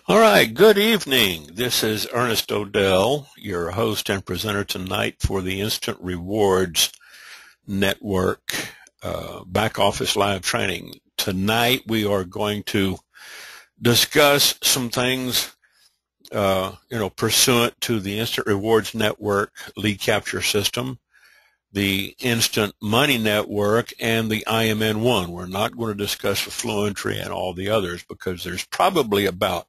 All right, good evening. This is Ernest O'Dell, your host and presenter tonight for the Instant Rewards Network back office live training. Tonight we are going to discuss some things, pursuant to the Instant Rewards Network lead capture system, the Instant Money Network, and the IMN1. We're not going to discuss the Fluentry and all the others because there's probably about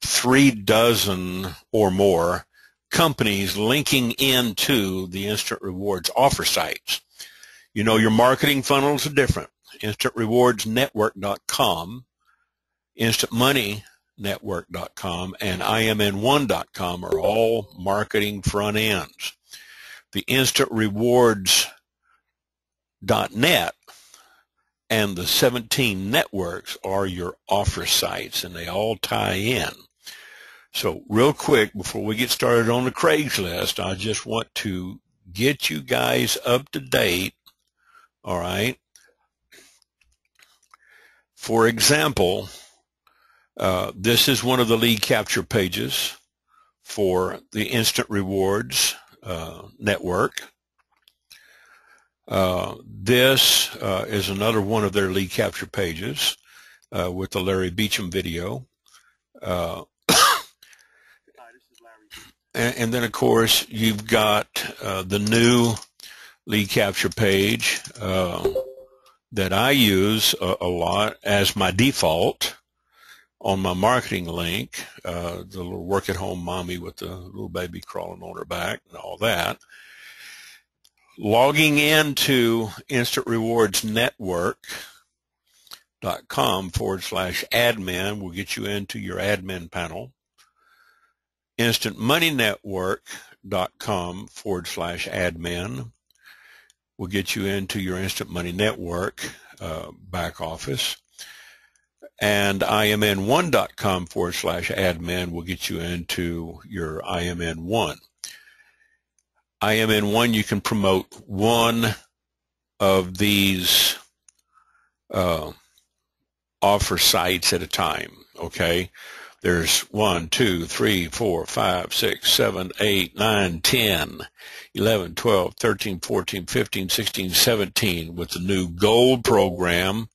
36 or more companies linking into the Instant Rewards offer sites. You know, your marketing funnels are different. InstantRewardsNetwork.com, InstantMoneyNetwork.com, and IMN1.com are all marketing front ends. The InstantRewards.net and the 17 networks are your offer sites, and they all tie in. So real quick, before we get started on the Craigslist, I just want to get you guys up to date, all right? For example, this is one of the lead capture pages for the Instant Rewards network. This is another one of their lead capture pages with the Larry Beecham video. And then, of course, you've got the new lead capture page that I use a lot as my default on my marketing link, the little work-at-home mommy with the little baby crawling on her back and all that. Logging into InstantRewardsNetwork.com/admin will get you into your admin panel. InstantMoneyNetwork.com/admin will get you into your Instant Money Network back office. And IMN1.com/admin will get you into your IMN1. IMN1, you can promote one of these offer sites at a time, okay? There's 1, 2, 3, 4, 5, 6, 7, 8, 9, 10, 11, 12, 13, 14, 15, 16, 17 with the new gold program.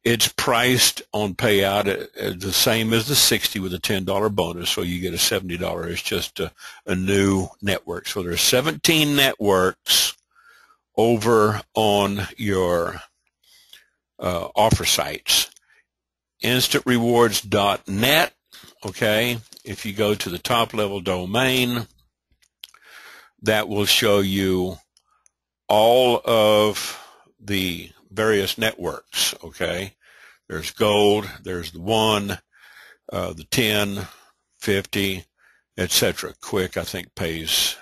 It's priced on payout at the same as the 60 with a $10 bonus, so you get a $70. It's just a new network. So there's 17 networks over on your offer sites. InstantRewards.net, okay? If you go to the top level domain, that will show you all of the various networks, okay? There's gold, there's the 1, the 10, 50, etc. Quick, I think, pays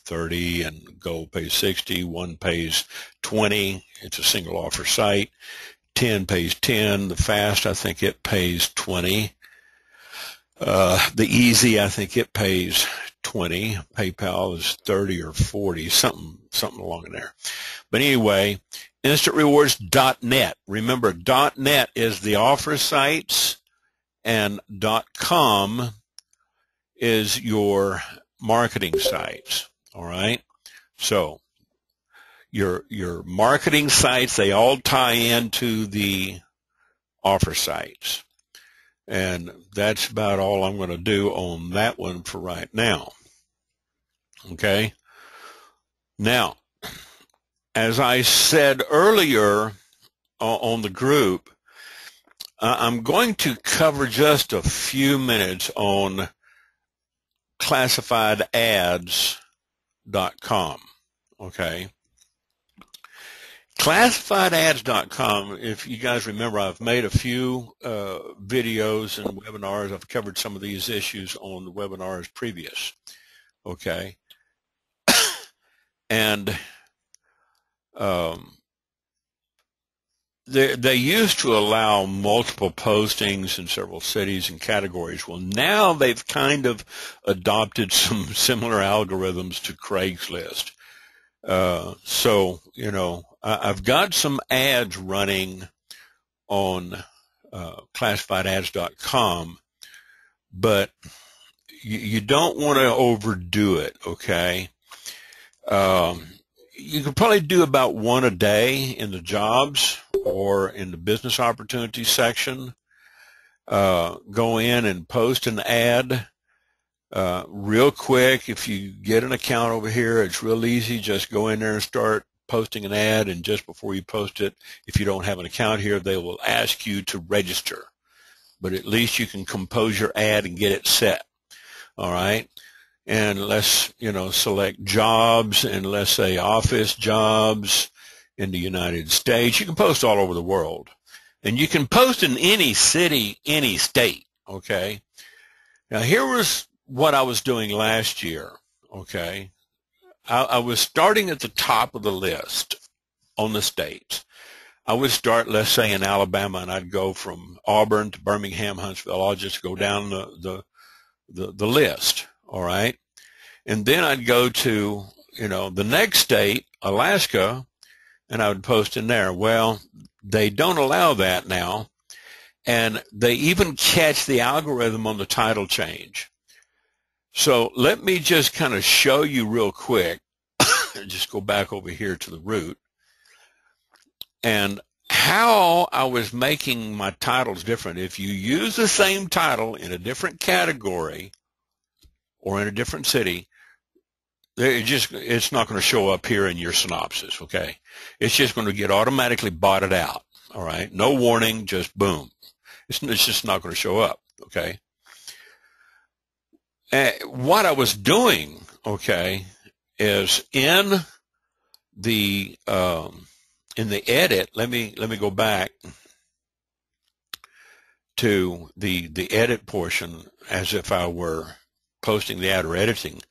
30, and gold pays 60. 1 pays 20. It's a single offer site. 10 pays 10. The fast, I think it pays 20. The easy, I think it pays 20. PayPal is 30 or 40, something along in there. But anyway, InstantRewards.net. Remember, .net is the offer sites, and .com is your marketing sites. All right. So your marketing sites, they all tie into the offer sites. And that's about all I'm going to do on that one for right now. Okay. Now, as I said earlier on the group, I'm going to cover just a few minutes on classifiedads.com. Okay. Classifiedads.com, if you guys remember, I've made a few videos and webinars. I've covered some of these issues on the webinars previous. Okay. And they used to allow multiple postings in several cities and categories. Well, now they've kind of adopted some similar algorithms to Craigslist. So, you know, I've got some ads running on classifiedads.com, but you don't want to overdo it, okay? You could probably do about one a day in the jobs or in the business opportunities section. Go in and post an ad real quick. If you get an account over here, it's real easy. Just go in there and start posting an ad, and just before you post it, if you don't have an account here, they will ask you to register. But at least you can compose your ad and get it set. All right? And let's, select jobs, and let's say office jobs in the United States. You can post all over the world. And you can post in any city, any state, okay? Now, here was what I was doing last year, okay? I was starting at the top of the list on the states. I would start, let's say, in Alabama, and I'd go from Auburn to Birmingham, Huntsville. I'll just go down the list, all right? And then I'd go to, the next state, Alaska, and I would post in there. Well, they don't allow that now, and they even catch the algorithm on the title change. So let me just kind of show you real quick, just go back over here to the root, and how I was making my titles different. If you use the same title in a different category or in a different city, it's not going to show up here in your synopsis, okay? It's just going to get automatically botted out, all right? No warning, just boom. It's just not going to show up, okay? What I was doing, okay, is in the edit. Let me go back to the edit portion as if I were posting the ad or editing.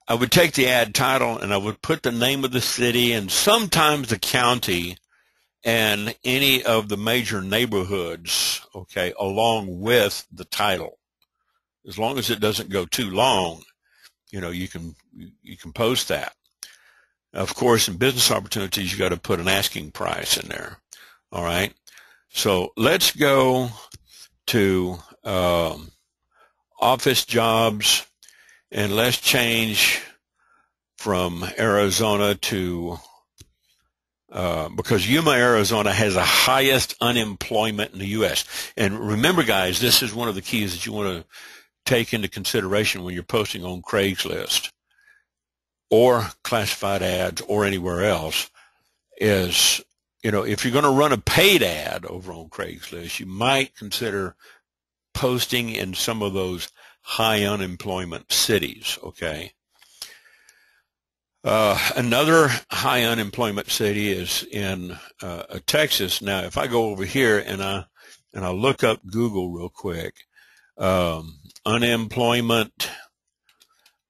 I would take the ad title and I would put the name of the city and sometimes the county and any of the major neighborhoods, okay, along with the title. As long as it doesn't go too long, you can post that. Of course, in business opportunities, you got to put an asking price in there. All right. So let's go to office jobs, and let's change from Arizona to because Yuma, Arizona has the highest unemployment in the U.S. And remember, guys, this is one of the keys that you want to take into consideration when you're posting on Craigslist or classified ads or anywhere else is, if you're going to run a paid ad over on Craigslist, you might consider posting in some of those high unemployment cities, okay? Another high unemployment city is in Texas. Now, if I go over here and I look up Google real quick, unemployment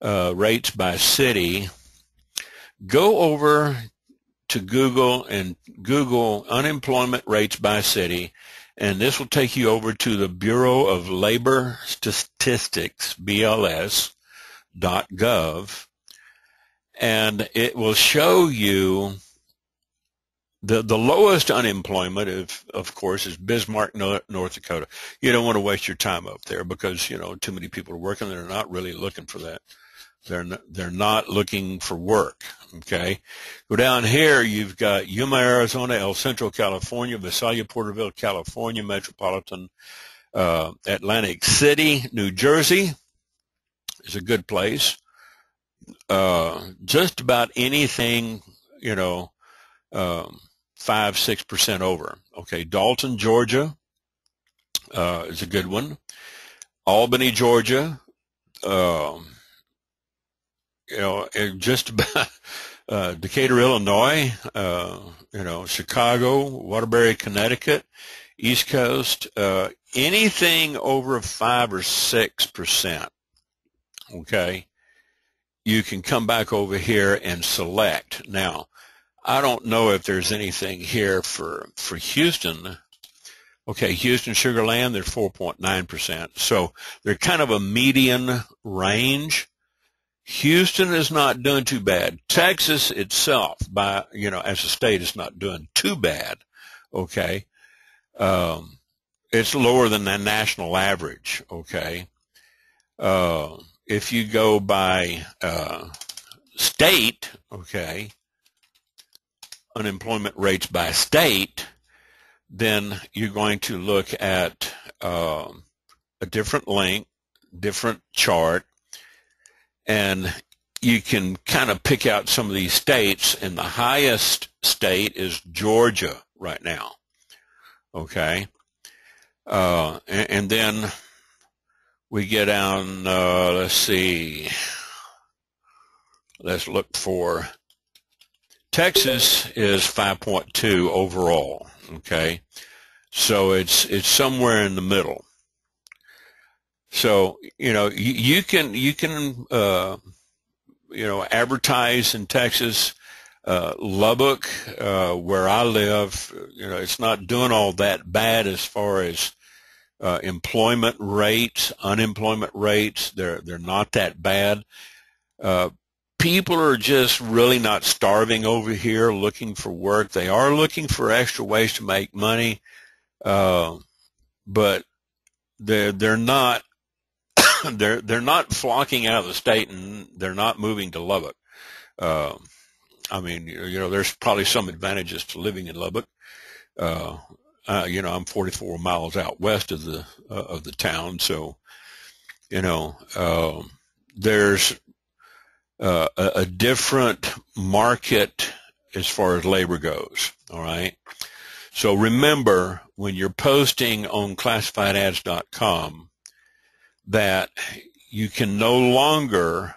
rates by city, go over to Google and Google unemployment rates by city, and this will take you over to the Bureau of Labor Statistics, BLS.gov, and it will show you the lowest unemployment, of course, is Bismarck, North Dakota. You don't want to waste your time up there because, too many people are working. They're not really looking for that. They're not looking for work, okay? Go down here, you've got Yuma, Arizona, El Centro, California, Visalia, Porterville, California, Metropolitan, Atlantic City, New Jersey is a good place. Just about anything, 5-6% over. Okay, Dalton, Georgia is a good one. Albany, Georgia, just about Decatur, Illinois, Chicago, Waterbury, Connecticut, East Coast, anything over 5 or 6%. Okay, you can come back over here and select. Now, I don't know if there's anything here for Houston. Okay, Houston, Sugar Land, they're 4.9%. So they're kind of a median range. Houston is not doing too bad. Texas itself, as a state, is not doing too bad. Okay, it's lower than the national average. Okay, If you go by state, okay, unemployment rates by state, then you're going to look at a different link, different chart, and you can kind of pick out some of these states, and the highest state is Georgia right now, okay? And then we get down, let's see, let's look for Texas is 5.2 overall, okay? So it's somewhere in the middle. So, you can advertise in Texas. Lubbock, where I live, it's not doing all that bad as far as employment rates, unemployment rates. They're not that bad. People are just really not starving over here looking for work. They are looking for extra ways to make money, but they're not they're not flocking out of the state, and they're not moving to Lubbock. I mean, there's probably some advantages to living in Lubbock. I'm 44 miles out west of the town, so there's a different market as far as labor goes. All right. So remember, when you're posting on classifiedads.com, that you can no longer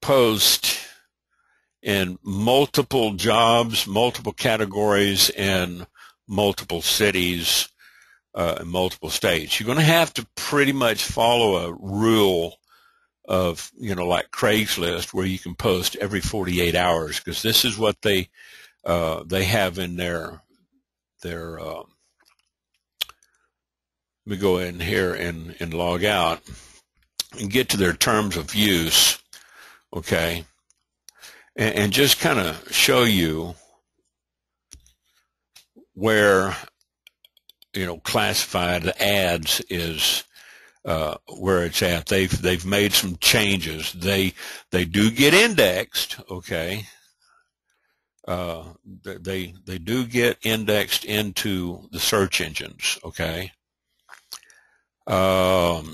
post in multiple jobs, multiple categories, in multiple cities, in multiple states. You're going to have to pretty much follow a rule of, like Craigslist, where you can post every 48 hours, because this is what they have in their let me go in here and log out and get to their terms of use, okay, and just kind of show you where, classified ads is where it's at. They've made some changes. They do get indexed, okay. They do get indexed into the search engines, okay. Let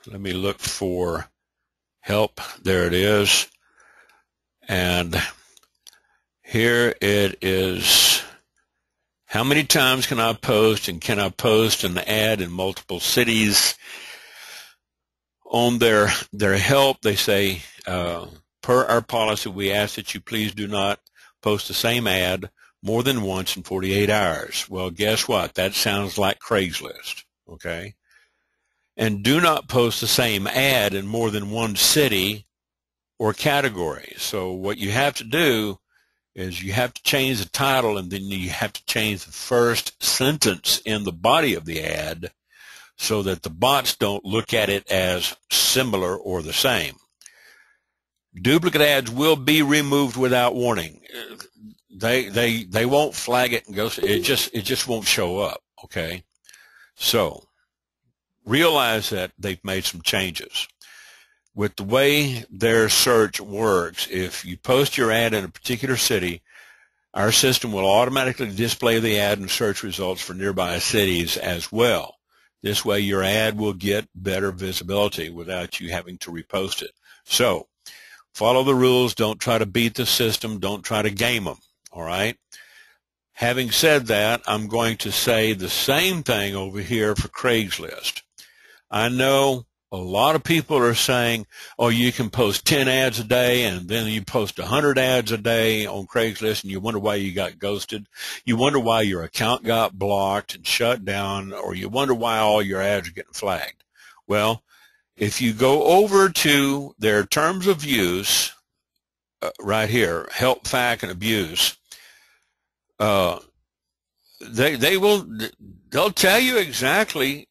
me look for help. There it is. And here it is. How many times can I post, and can I post an ad in multiple cities? On their help, they say, per our policy, we ask that you please do not post the same ad more than once in 48 hours. Well, guess what? That sounds like Craigslist, okay? And do not post the same ad in more than one city or category. So what you have to do is you have to change the title, and then you have to change the first sentence in the body of the ad so that the bots don't look at it as similar or the same. Duplicate ads will be removed without warning. They won't flag it and go. It just won't show up. Okay, so realize that they've made some changes with the way their search works. If you post your ad in a particular city, our system will automatically display the ad and search results for nearby cities as well. This way, your ad will get better visibility without you having to repost it. So follow the rules. Don't try to beat the system. Don't try to game them. All right. Having said that, I'm going to say the same thing over here for Craigslist. I know a lot of people are saying, oh, you can post 10 ads a day, and then you post 100 ads a day on Craigslist, and you wonder why you got ghosted. You wonder why your account got blocked and shut down, or you wonder why all your ads are getting flagged. Well, if you go over to their terms of use, right here, help, fact, and abuse, they'll tell you exactly,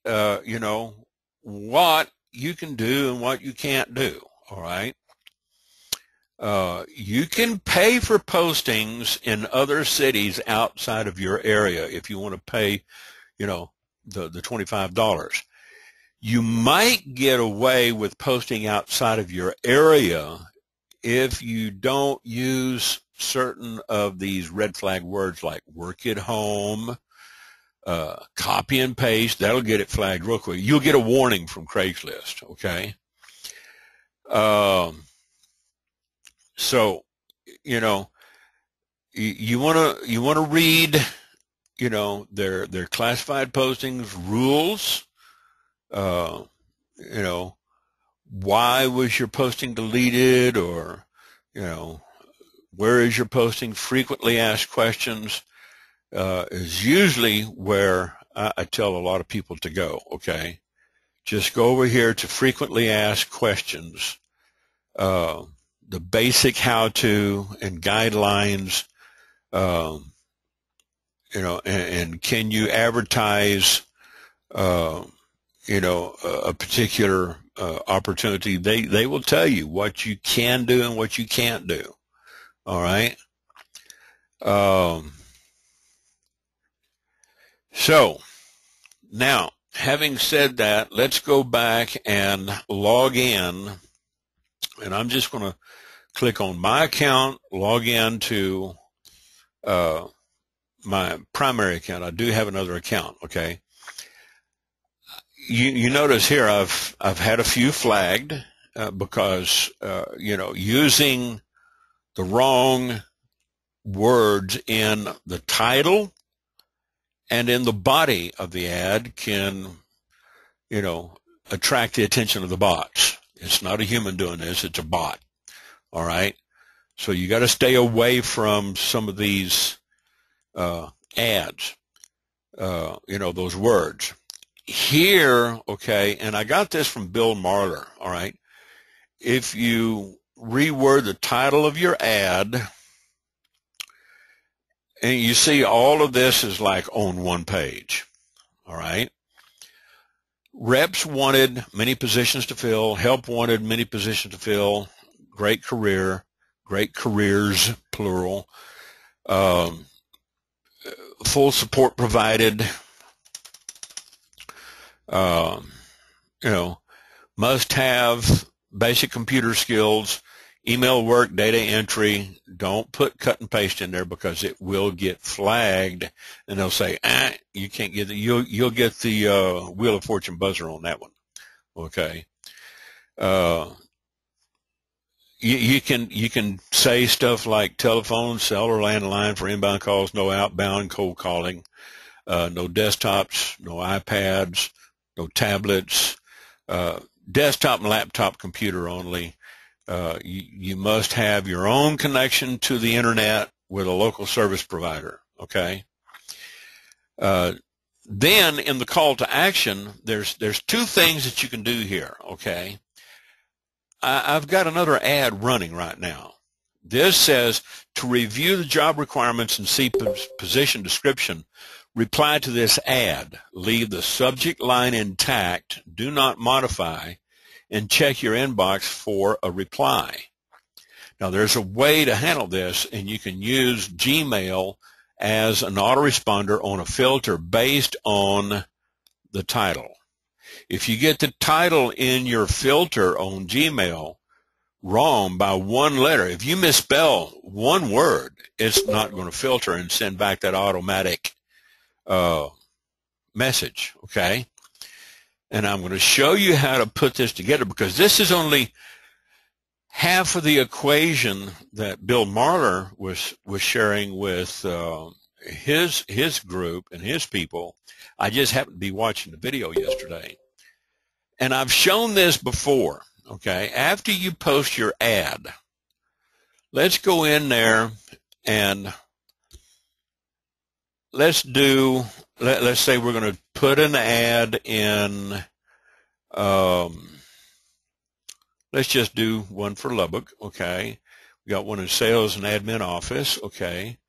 what you can do and what you can't do. All right. You can pay for postings in other cities outside of your area if you want to pay, the $25. You might get away with posting outside of your area if you don't use certain of these red flag words like work at home, copy and paste. That'll get it flagged real quick. You'll get a warning from Craigslist, okay? So, you know, you want to read, you know, their classified postings rules. You know, why was your posting deleted, or, you know, where is your posting? Frequently asked questions is usually where I tell a lot of people to go, okay? Just go over here to frequently asked questions, the basic how-to and guidelines, you know, and can you advertise, you know, a particular opportunity. They will tell you what you can do and what you can't do. All right. So now, having said that, let's go back and log in, and I'm just going to click on my account, log in to my primary account. I do have another account, okay? You notice here I've had a few flagged because you know, using the wrong words in the title and in the body of the ad can, you know, attract the attention of the bots. It's not a human doing this, it's a bot. All right? So you got to stay away from some of these ads, you know, those words. Here, okay, and I got this from Bill Marler, all right? If you reword the title of your ad, and you see all of this is like on one page, all right? Reps wanted, many positions to fill. Help wanted, many positions to fill. Great career, great careers, plural. Full support provided. You know, must have basic computer skills, email work, data entry. Don't put cut and paste in there because it will get flagged, and they'll say, you can't get the, you'll get the Wheel of Fortune buzzer on that one. Okay. You can say stuff like telephone, cell, or landline for inbound calls, no outbound cold calling, no desktops, no iPads, no tablets, desktop and laptop computer only. You must have your own connection to the internet with a local service provider, okay? Then in the call to action, there's two things that you can do here, okay? I've got another ad running right now. This says to review the job requirements and see position description, reply to this ad. Leave the subject line intact, do not modify, and check your inbox for a reply. Now, there's a way to handle this, and you can use Gmail as an autoresponder on a filter based on the title. If you get the title in your filter on Gmail wrong by one letter, if you misspell one word, it's not going to filter and send back that automatic message, okay? And I'm going to show you how to put this together, because this is only half of the equation that Bill Marler was sharing with his group and his people. I just happened to be watching the video yesterday. And I've shown this before, okay? After you post your ad, let's go in there and let's say we're going to put an ad in, let's just do one for Lubbock, okay? We got one in sales and admin office, okay?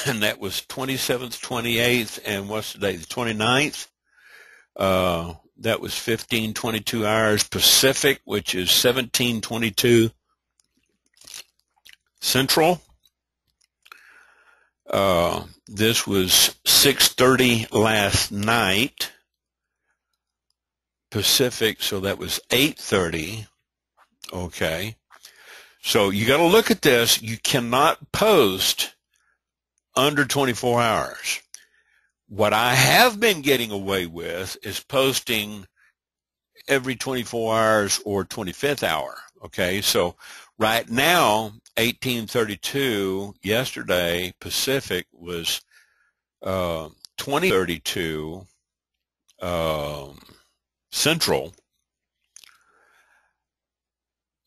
And that was 27th, 28th, and what's the date? The 29th. That was 15:22 hours Pacific, which is 17:22 Central. This was 6:30 last night Pacific, so that was 8:30. Okay. So you got to look at this. You cannot post under 24 hours. What I have been getting away with is posting every 24 hours or 25th hour. Okay. So right now, 18:32 yesterday Pacific was 20:32 Central.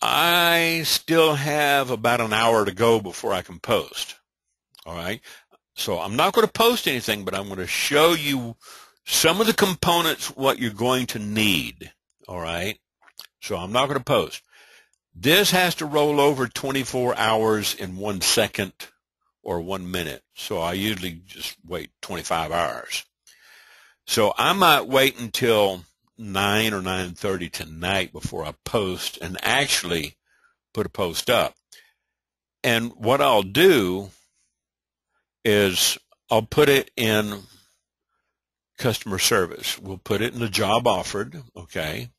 I still have about an hour to go before I can post. All right. So I'm not going to post anything, but I'm going to show you some of the components, what you're going to need. All right. So I'm not going to post. This has to roll over 24 hours in 1 second or 1 minute. So I usually just wait 25 hours. So I might wait until 9 or 9:30 tonight before I post and actually put a post up. And what I'll do is I'll put it in customer service. We'll put it in the job offered, okay?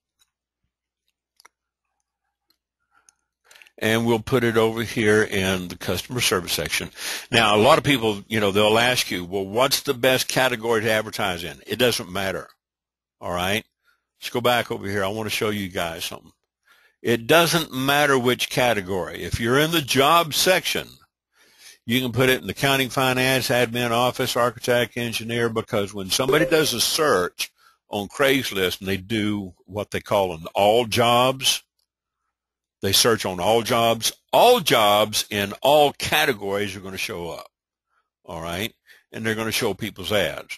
And we'll put it over here in the customer service section. Now, a lot of people, they'll ask you, well, what's the best category to advertise in? It doesn't matter, all right? Let's go back over here. I want to show you guys something. It doesn't matter which category. If you're in the job section, you can put it in accounting, finance, admin, office, architect, engineer, because when somebody does a search on Craigslist and they do what they call an all jobs, they search on all jobs in all categories are going to show up, all right? And they're going to show people's ads.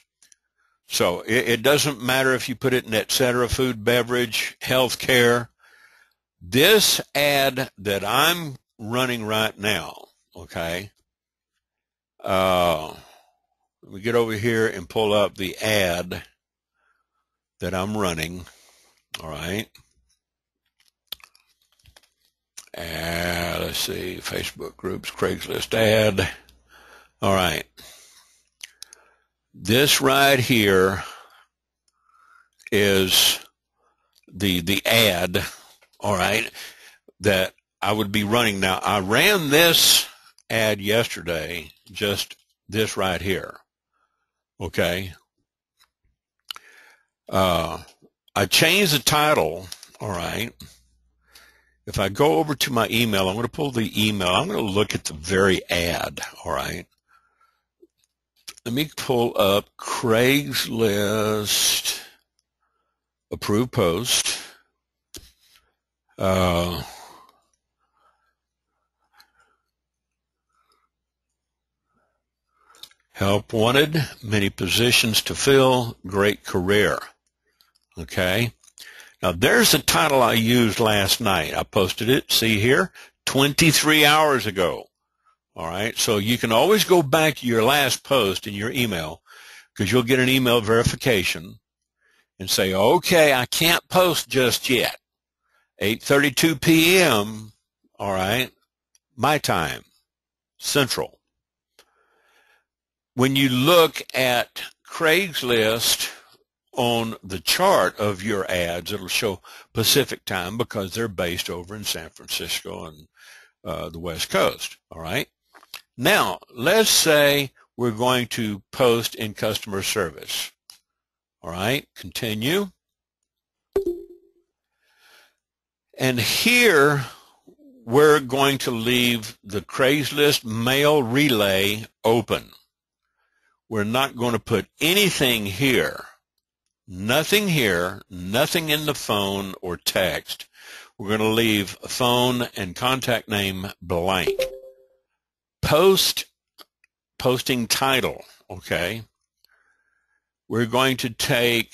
So it doesn't matter if you put it in et cetera, food, beverage, healthcare. This ad that I'm running right now, okay, let me get over here and pull up the ad that I'm running, all right. Let's see, Facebook groups, Craigslist ad, all right. This right here is the ad, all right, that I would be running. Now, I ran this ad yesterday, just this right here, okay. I changed the title, all right. If I go over to my email, I'm going to pull the email. I'm going to look at the very ad, all right. Let me pull up Craigslist approved post. Help wanted, many positions to fill, great career. Okay. Now there's the title I used last night. I posted it, see here, 23 hours ago. All right, so you can always go back to your last post in your email because you'll get an email verification and say, okay, I can't post just yet. 8:32 p.m., all right, my time, Central. When you look at Craigslist on the chart of your ads, it'll show Pacific time because they're based over in San Francisco and the West Coast, all right? Now, let's say we're going to post in customer service. All right, continue. And here, we're going to leave the Craigslist mail relay open. We're not going to put anything here. Nothing here, nothing in the phone or text. We're going to leave a phone and contact name blank. Posting title, okay? We're going to take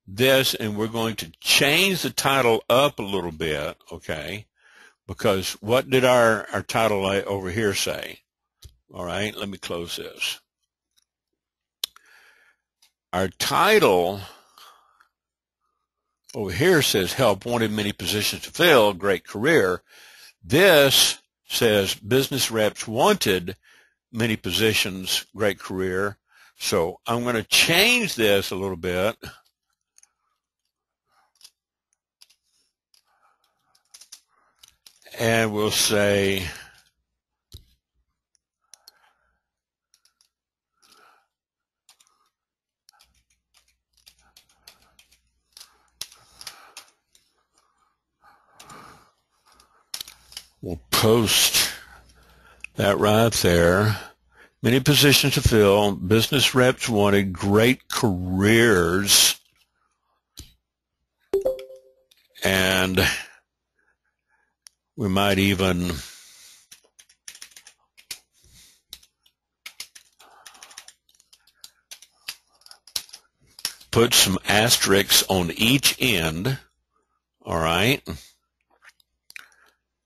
this and we're going to change the title up a little bit, okay? Because what did our title over here say? All right, let me close this. Our title over here says help wanted, many positions to fill, great career. This says business reps wanted, many positions, great career. So I'm going to change this a little bit. And we'll say we'll post that right there. Many positions to fill, business reps wanted, great careers, and we might even put some asterisks on each end. All right.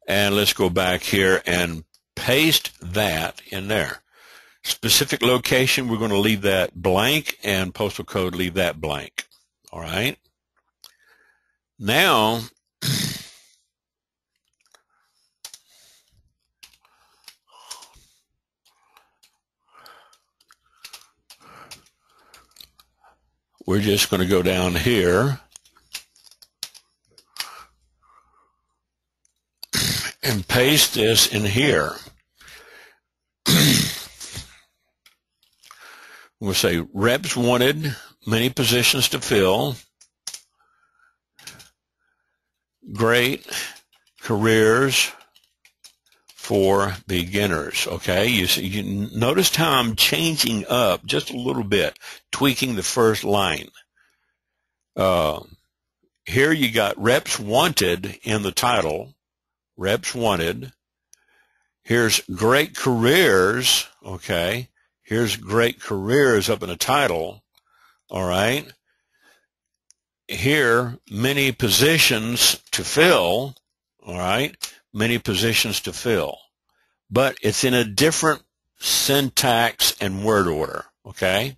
And let's go back here and paste that in there. Specific location, we're going to leave that blank, and postal code, leave that blank. All right. Now, we're just going to go down here and paste this in here. We'll say reps wanted, many positions to fill, great careers for beginners. Okay, you noticed how I'm changing up just a little bit, tweaking the first line. Here you got reps wanted in the title, reps wanted. Here's great careers, okay. Here's great careers up in the title, all right. Here, many positions to fill, all right. Many positions to fill. But it's in a different syntax and word order, okay.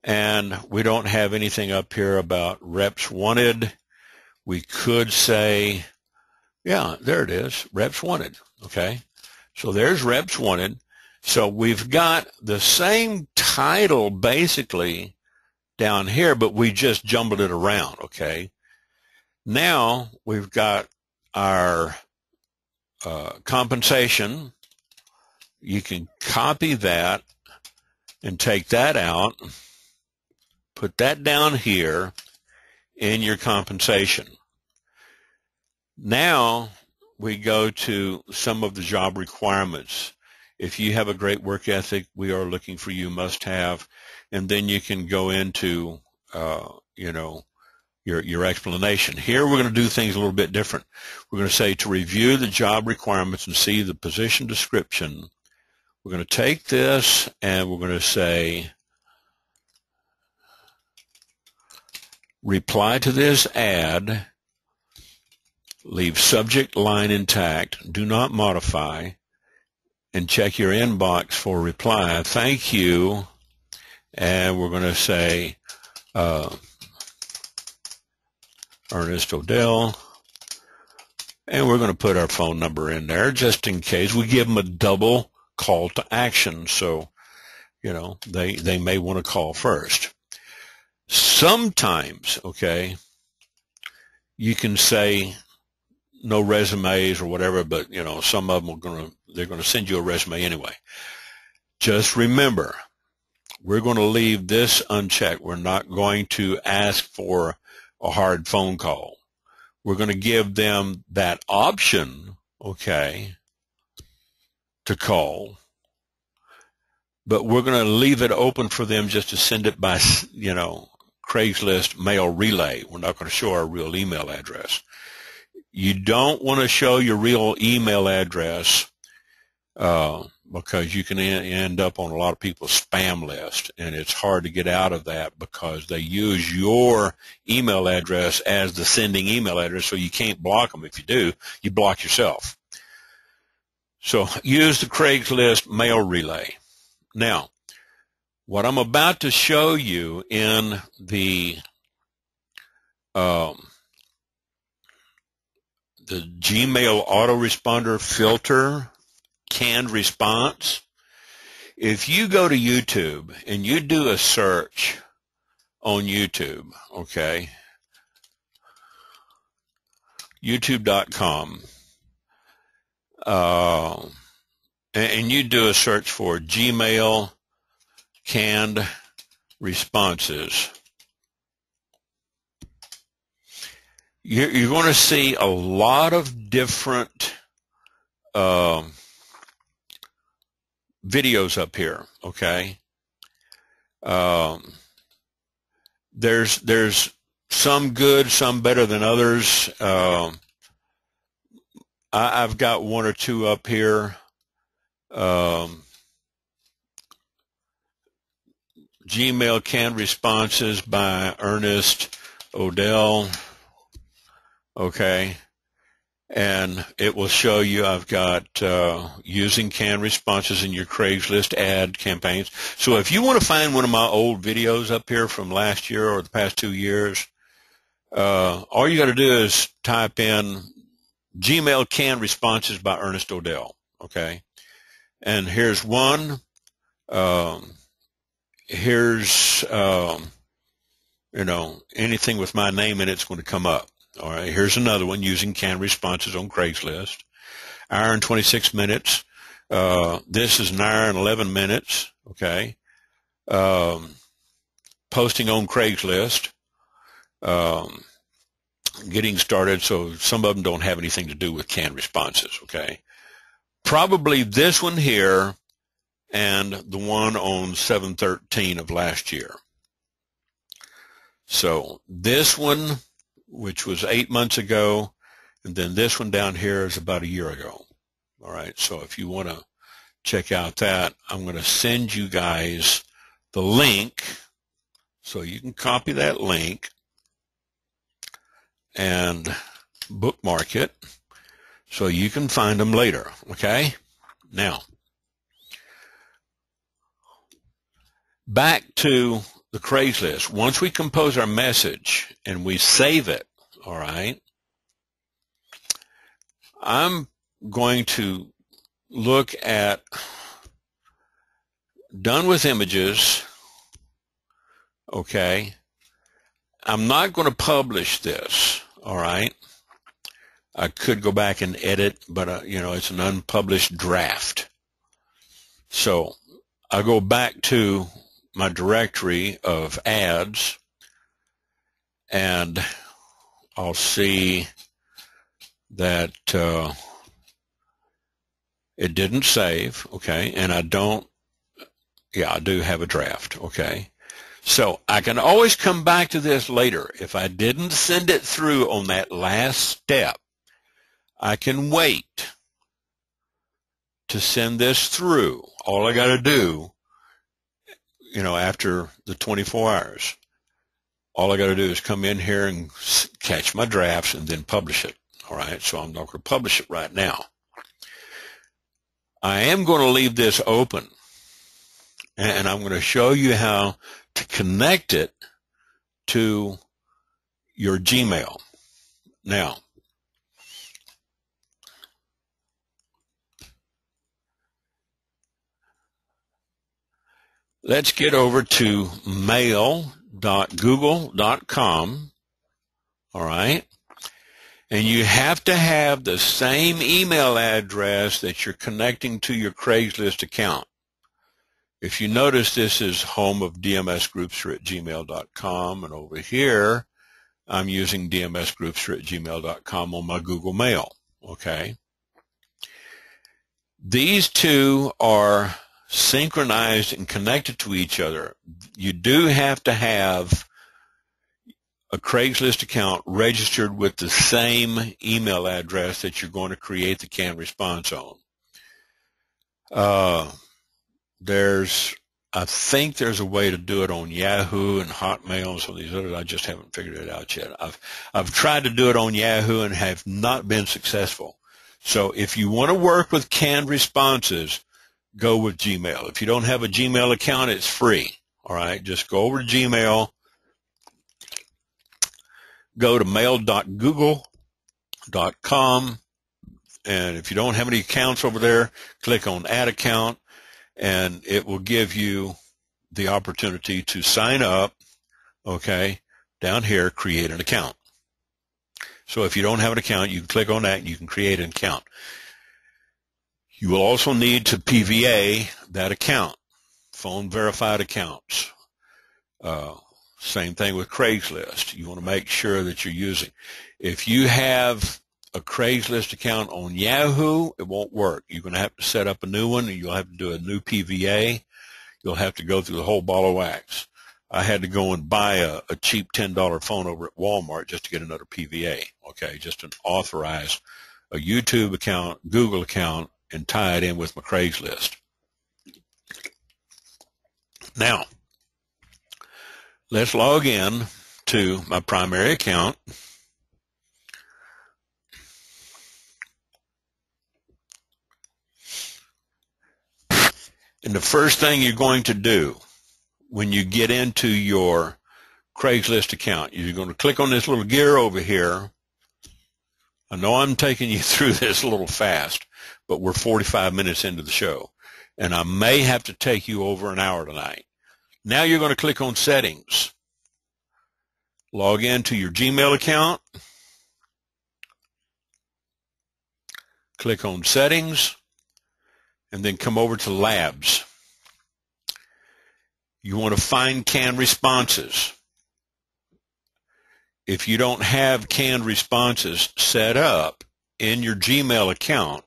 And we don't have anything up here about reps wanted. We could say, yeah, there it is, reps wanted, okay. So there's reps wanted. So we've got the same title basically down here, but we just jumbled it around, okay. Now we've got our compensation. You can copy that and take that out, put that down here in your compensation. Now we go to some of the job requirements. If you have a great work ethic, we are looking for you, must have, and then you can go into, your explanation. Here we're going to do things a little bit different. We're going to say to review the job requirements and see the position description. We're going to take this and we're going to say, reply to this ad, leave subject line intact, do not modify, and check your inbox for reply. Thank you. And we're going to say Ernest O'Dell. And we're going to put our phone number in there just in case. We give them a double call to action. So, they may want to call first. Sometimes, okay, you can say no resumes or whatever, but, some of them they're going to send you a resume anyway. Just remember, we're going to leave this unchecked. We're not going to ask for a hard phone call. We're going to give them that option, okay, to call, but we're going to leave it open for them just to send it by, Craigslist mail relay. We're not going to show our real email address. You don't want to show your real email address because you can end up on a lot of people's spam list, and it's hard to get out of that because they use your email address as the sending email address, so you can't block them. If you do, you block yourself. So use the Craigslist mail relay. Now, what I'm about to show you in the Gmail autoresponder filter canned response. If you go to YouTube and you do a search on YouTube, okay, youtube.com, and you do a search for Gmail canned responses, you're going to see a lot of different videos up here, okay? There's some good, some better than others. I've got one or two up here. Gmail canned responses by Ernest O'Dell, okay? And it will show you I've got using canned responses in your Craigslist ad campaigns. So if you want to find one of my old videos up here from last year or the past 2 years, all you got to do is type in Gmail canned responses by Ernest O'Dell, okay? And here's one. Here's, anything with my name in it's going to come up. All right, here's another one using canned responses on Craigslist. Hour and 26 minutes. This is an hour and 11 minutes, okay. Posting on Craigslist. Getting started, so some of them don't have anything to do with canned responses, okay. Probably this one here and the one on 7/13 of last year. So this one, which was 8 months ago, and then this one down here is about a year ago. All right, so if you want to check out that, I'm going to send you guys the link so you can copy that link and bookmark it so you can find them later, okay? Now, back to the Craigslist. Once we compose our message and we save it, all right, I'm going to look at done with images, okay. I'm not going to publish this, all right. I could go back and edit, but, it's an unpublished draft. So I'll go back to my directory of ads, and I'll see that it didn't save, okay, and I do have a draft, okay. So I can always come back to this later. If I didn't send it through on that last step, I can wait to send this through. All I got to do, after the 24 hours, all I got to do is come in here and catch my drafts and then publish it. All right, so I'm not going to publish it right now. I am going to leave this open, and I'm going to show you how to connect it to your Gmail. Now, let's get over to mail.google.com, all right? And you have to have the same email address that you're connecting to your Craigslist account. If you notice, this is home of dmsgroupster@gmail.com, and over here, I'm using dmsgroupster@gmail.com on my Google Mail, okay? These two are synchronized and connected to each other. You do have to have a Craigslist account registered with the same email address that you're going to create the canned response on. I think there's a way to do it on Yahoo and Hotmail and some of these others. I just haven't figured it out yet. I've tried to do it on Yahoo and have not been successful. So if you want to work with canned responses, go with Gmail. If you don't have a Gmail account, it's free. All right, just go over to Gmail, go to mail.google.com, And if you don't have any accounts over there, click on Add Account, and it will give you the opportunity to sign up, okay, down here, create an account. So if you don't have an account, you can click on that and you can create an account. You will also need to PVA that account, phone verified accounts. Same thing with Craigslist. You want to make sure that you're using. If you have a Craigslist account on Yahoo, it won't work. You're going to have to set up a new one, and you'll have to do a new PVA. You'll have to go through the whole ball of wax. I had to go and buy a cheap $10 phone over at Walmart just to get another PVA, okay, just to authorize a YouTube account, Google account, and tie it in with my Craigslist. Now, let's log in to my primary account. And the first thing you're going to do when you get into your Craigslist account, you're going to click on this little gear over here. I know I'm taking you through this a little fast, but we're 45 minutes into the show, and I may have to take you over an hour tonight. Now you're going to click on Settings. Log into your Gmail account. Click on Settings, and then come over to Labs. You want to find canned responses. If you don't have canned responses set up in your Gmail account,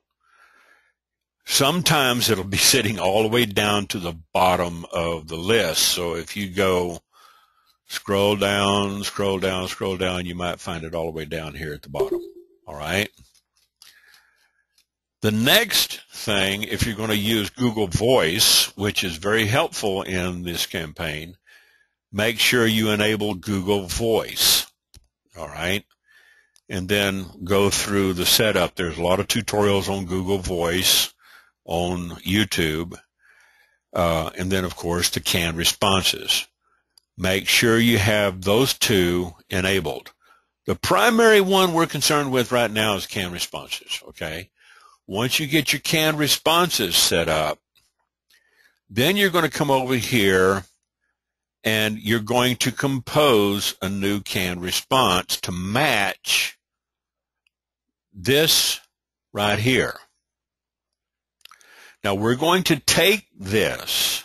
sometimes it'll be sitting all the way down to the bottom of the list. So if you go scroll down, scroll down, scroll down, you might find it all the way down here at the bottom. All right. The next thing, if you're going to use Google Voice, which is very helpful in this campaign, make sure you enable Google Voice. All right. And then go through the setup. There's a lot of tutorials on Google Voice on YouTube. And then, of course, the canned responses. Make sure you have those two enabled. The primary one we're concerned with right now is canned responses. Okay. Once you get your canned responses set up, then you're going to come over here and you're going to compose a new canned response to match this right here. Now we're going to take this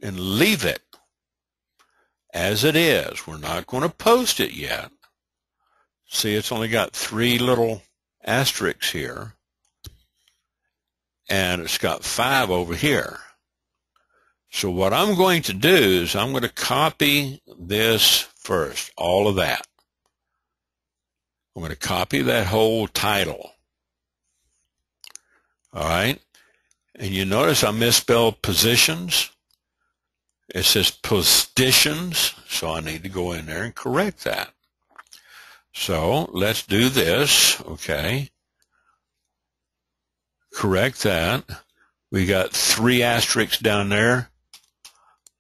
and leave it as it is. We're not going to post it yet. See, it's only got 3 little asterisks here. And it's got 5 over here. So what I'm going to do is I'm going to copy this first, all of that. I'm going to copy that whole title. All right. And you notice I misspelled positions. It says positions, so I need to go in there and correct that. So let's do this, okay. Correct that. We got 3 asterisks down there.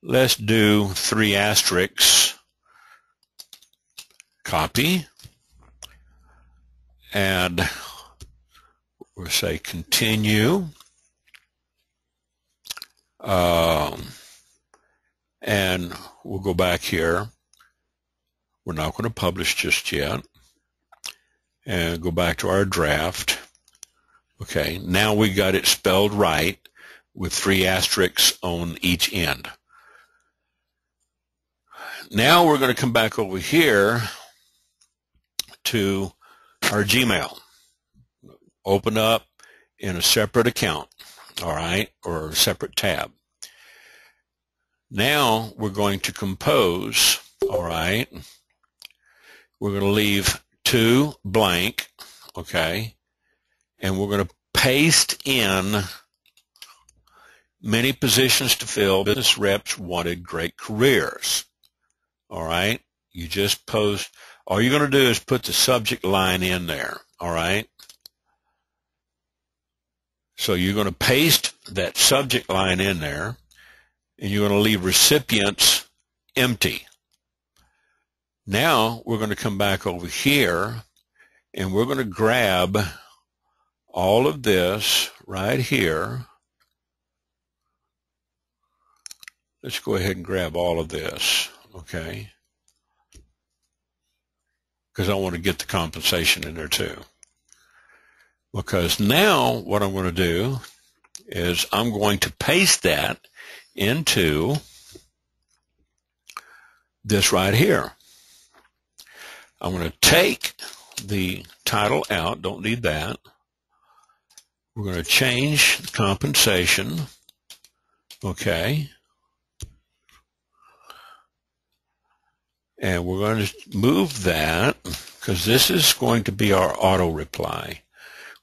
Let's do 3 asterisks. Copy. And we'll say continue. And we'll go back here. We're not going to publish just yet. And go back to our draft. Okay, now we got it spelled right with 3 asterisks on each end. Now we're going to come back over here to our Gmail. Open up in a separate account, all right, or a separate tab. Now we're going to compose, all right. We're going to leave 2 blank, okay. And we're going to paste in many positions to fill. Business reps wanted great careers. All right. You just post. All you're going to do is put the subject line in there. All right. So you're going to paste that subject line in there, and you're going to leave recipients empty. Now we're going to come back over here, and we're going to grab all of this right here. Let's go ahead and grab all of this, okay? Because I want to get the compensation in there too. Because now what I'm going to do is I'm going to paste that into this right here. I'm going to take the title out, don't need that. We're going to change the compensation, okay? And we're going to move that, because this is going to be our auto reply.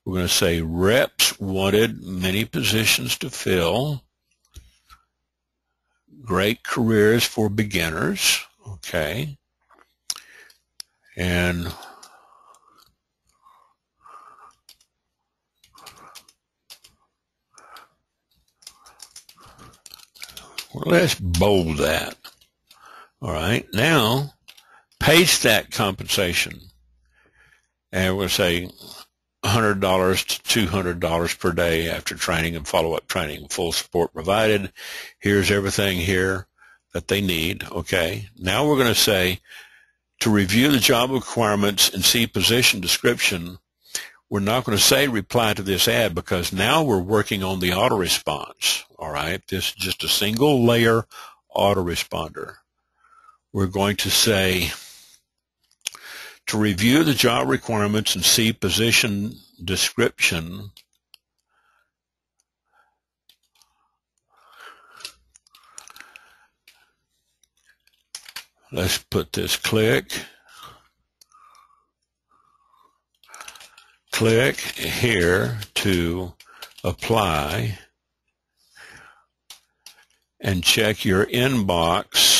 We're going to say reps wanted many positions to fill. Great careers for beginners, okay? And well, let's bold that. All right, now paste that compensation. And we'll say $100 to $200 per day after training and follow-up training. Full support provided. Here's everything here that they need. Okay, now we're going to say to review the job requirements and see position description. We're not going to say reply to this ad because now we're working on the auto response. All right, this is just a single layer autoresponder. We're going to say to review the job requirements and see position description. Let's put this click here to apply and check your inbox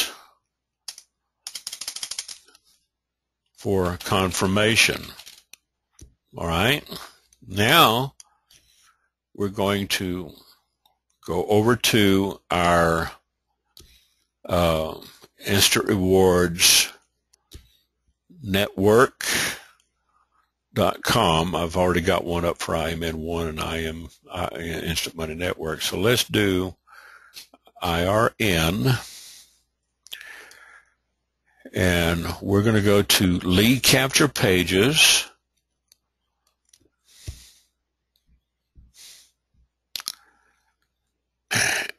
for confirmation. All right, now we're going to go over to our Instant Rewards Network.com. I've already got one up for IMN1 and Instant Money Network. So let's do IRN. And we're going to go to lead capture pages.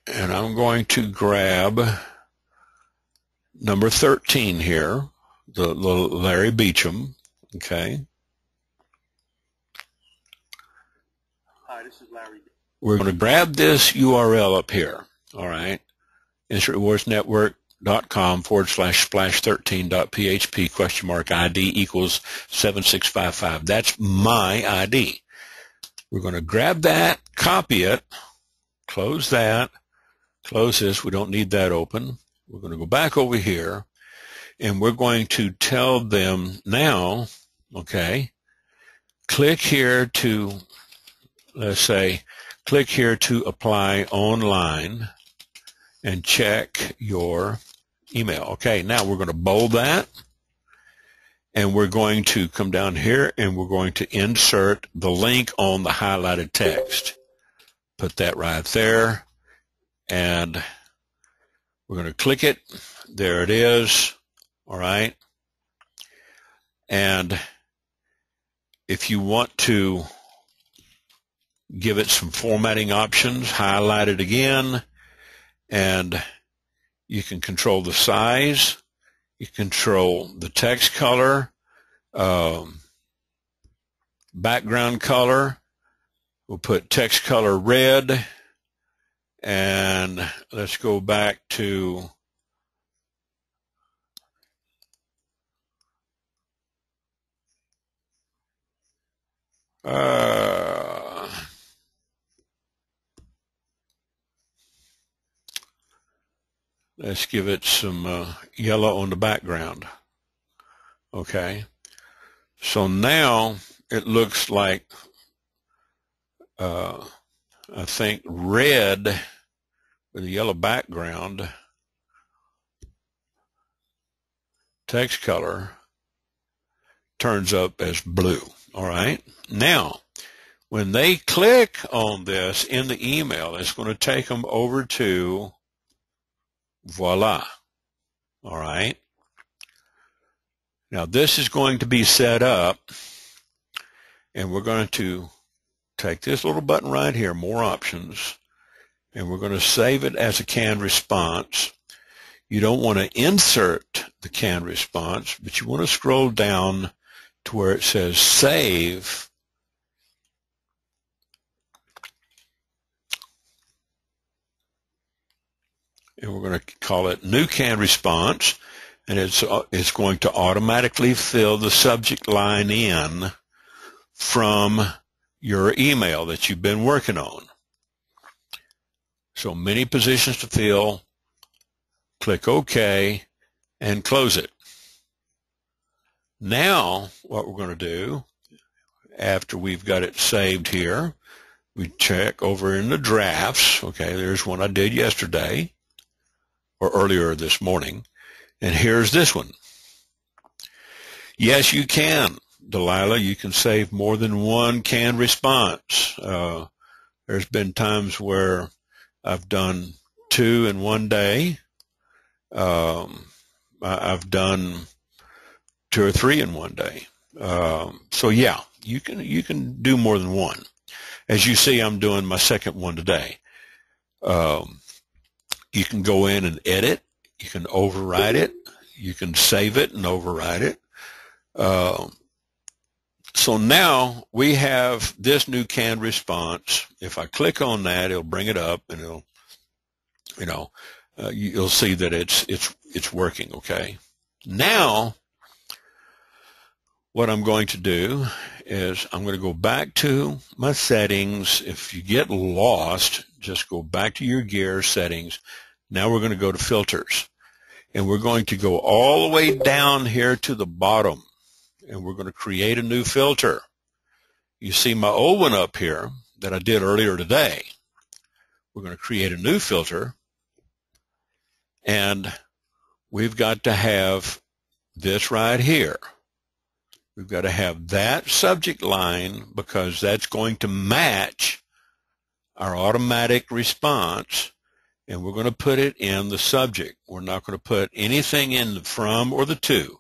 And I'm going to grab number 13 here, the little Larry Beecham. Okay. Hi, this is Larry. We're going to grab this URL up here. All right. Instant Rewards Network.com/splash13.php !ID equals 7655. That's my ID. We're going to grab that, copy it, close that, close this. We don't need that open. We're going to go back over here, and we're going to tell them now, okay, click here to, let's say, click here to apply online and check your email. Okay, now we're going to bold that, and we're going to come down here, and we're going to insert the link on the highlighted text. Put that right there, and we're going to click it. There it is. All right. And if you want to give it some formatting options, highlight it again, and you can control the size. You control the text color, background color. We'll put text color red, and let's go back to let's give it some yellow on the background. Okay, so now it looks like I think red with a yellow background text color turns up as blue. All right, now When they click on this in the email, it's going to take them over to voila. All right. Now this is going to be set up, and we're going to take this little button right here, more options, and we're going to save it as a canned response. You don't want to insert the canned response, but you want to scroll down to where it says save. And we're going to call it new canned response, and it's going to automatically fill the subject line in from your email that you've been working on. So many positions to fill. Click OK and close it. Now what we're going to do, after we've got it saved here, we check over in the drafts. Okay, there's one I did yesterday or earlier this morning, and here's this one. Yes, you can, Delilah. You can save more than one canned response. There's been times where I've done 2 in one day. I've done 2 or 3 in one day. So yeah, you can do more than one. As you see, I'm doing my second one today. You can go in and edit. You can override it. You can save it and override it. So now we have this new canned response. If I click on that, it'll bring it up, and it'll, you'll see that it's working. Okay. Now, what I'm going to do is I'm going to go back to my settings. If you get lost, just go back to your gear settings. Now we're going to go to filters, and we're going to go all the way down here to the bottom, and we're going to create a new filter. You see my old one up here that I did earlier today. We're going to create a new filter, and we've got to have this right here. We've got to have that subject line because that's going to match our automatic response, and we're going to put it in the subject. We're not going to put anything in the from or the to.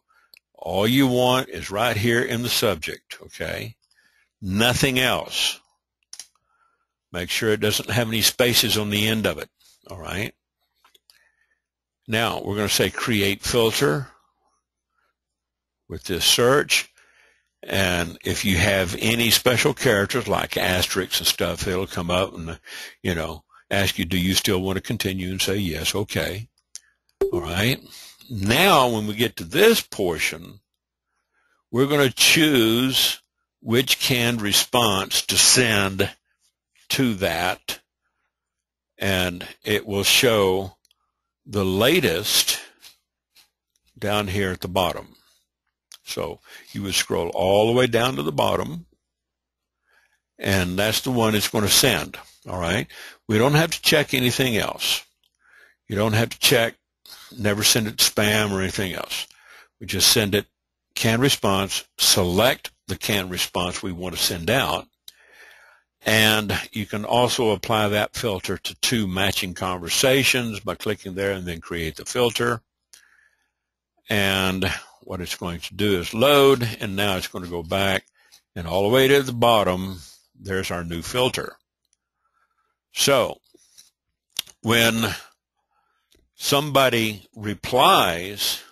All you want is right here in the subject, okay? Nothing else. Make sure it doesn't have any spaces on the end of it, all right? Now, we're going to say create filter with this search. And if you have any special characters like asterisks and stuff, it'll come up and, ask you, do you still want to continue, and say yes, okay. All right. Now, when we get to this portion, we're going to choose which canned response to send to that, and it will show the latest down here at the bottom. So you would scroll all the way down to the bottom, and that's the one it's going to send. All right. We don't have to check anything else. You don't have to check, never send it to spam or anything else. We just send it canned response, select the canned response we want to send out, and you can also apply that filter to 2 matching conversations by clicking there and then create the filter. And what it's going to do is load, and now it's going to go back, and all the way to the bottom, there's our new filter. So when somebody replies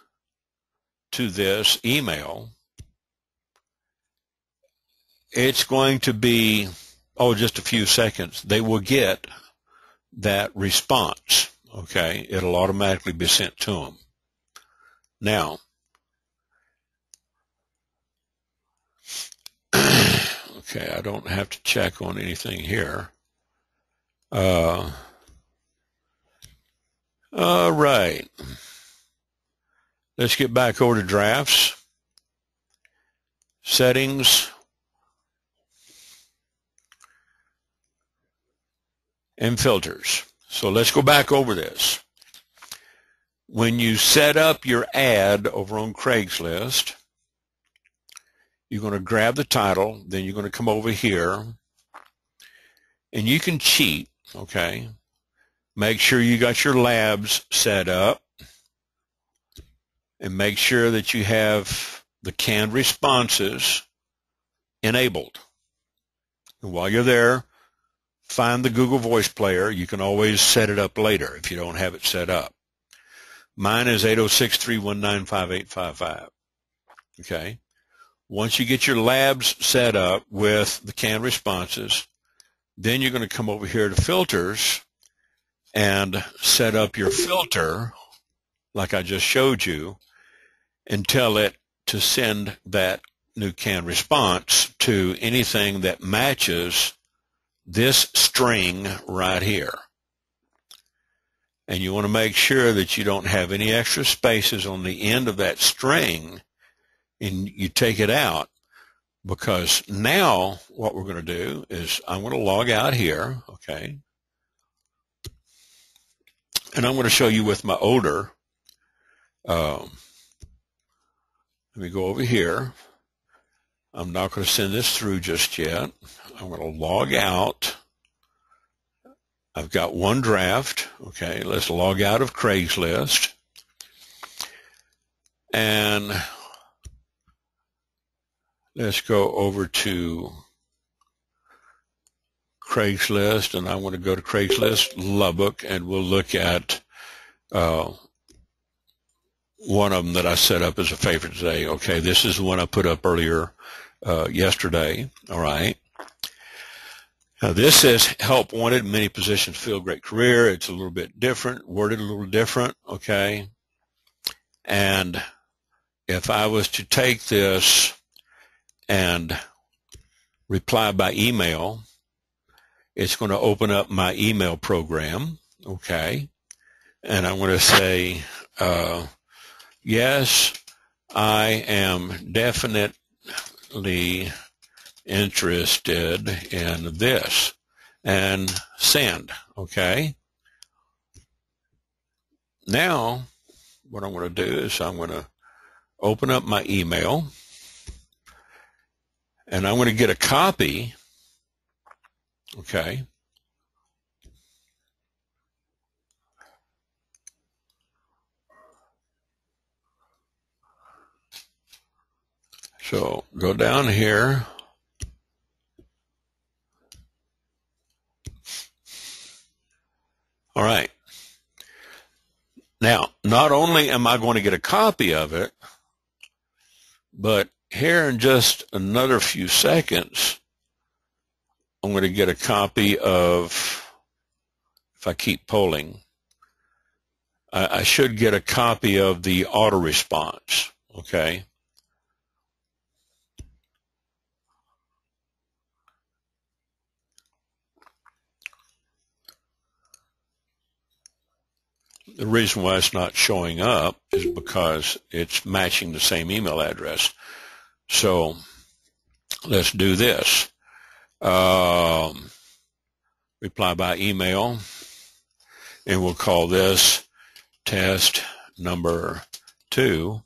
to this email, it's going to be, just a few seconds. They will get that response, okay? It'll automatically be sent to them. Now, okay, I don't have to check on anything here. All right. Let's get back over to drafts, settings, and filters. So let's go back over this. When you set up your ad over on Craigslist, you're going to grab the title, then you're going to come over here, And you can cheat, okay? Make sure you got your labs set up, and make sure that you have the canned responses enabled. And while you're there, find the Google Voice Player. You can always set it up later if you don't have it set up. Mine is 806-319-5855. Okay? Once you get your labs set up with the canned responses, then you're going to come over here to filters and set up your filter like I just showed you and tell it to send that new canned response to anything that matches this string right here. And you want to make sure that you don't have any extra spaces on the end of that string, and you take it out, because now what we're going to do is I'm going to log out here, okay, and I'm going to show you with my older, let me go over here. I'm not going to send this through just yet. I'm going to log out. I've got one draft. Okay, let's log out of Craigslist. And let's go over to Craigslist, and I want to go to Craigslist Lubbock, and we'll look at one of them that I set up as a favorite today. Okay, this is the one I put up earlier yesterday. All right. Now this says help wanted, many positions filled, great career. It's a little bit different, worded a little different. Okay. And if I was to take this and reply by email, it's going to open up my email program. Okay. And I'm going to say, yes, I am definitely interested in this, and send. Okay. Now, what I'm going to do is I'm going to open up my email, and I'm going to get a copy. Okay. So go down here. All right. Now, not only am I going to get a copy of it, but here in just another few seconds, I'm going to get a copy of, if I keep polling, I should get a copy of the auto response. Okay. The reason why it's not showing up is because it's matching the same email address. So let's do this. Reply by email, and we'll call this test number 2.